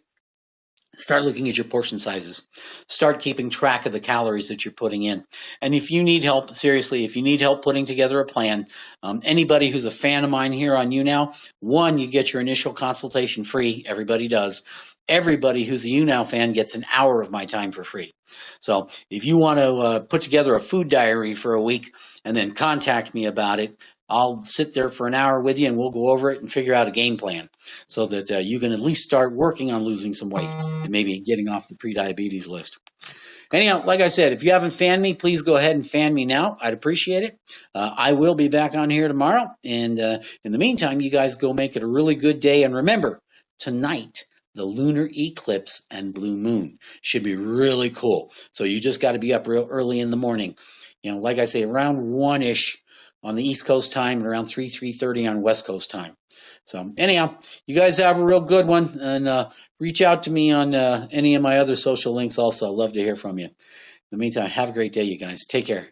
Start looking at your portion sizes. Start keeping track of the calories that you're putting in. And if you need help, seriously, if you need help putting together a plan, anybody who's a fan of mine here on YouNow, one, you get your initial consultation free. Everybody does. Everybody who's a YouNow fan gets an hour of my time for free. So if you want to put together a food diary for a week and then contact me about it, I'll sit there for an hour with you and we'll go over it and figure out a game plan so that you can at least start working on losing some weight and maybe getting off the pre-diabetes list. Anyhow, like I said, if you haven't fanned me, please go ahead and fan me now. I'd appreciate it. I will be back on here tomorrow. And in the meantime, you guys go make it a really good day. And remember, tonight, the lunar eclipse and blue moon should be really cool. So you just got to be up real early in the morning. Like I say, around 1-ish on the East Coast time and around 3:30 on West Coast time. So anyhow, you guys have a real good one, and reach out to me on any of my other social links also. I'd love to hear from you. In the meantime, have a great day, you guys. Take care.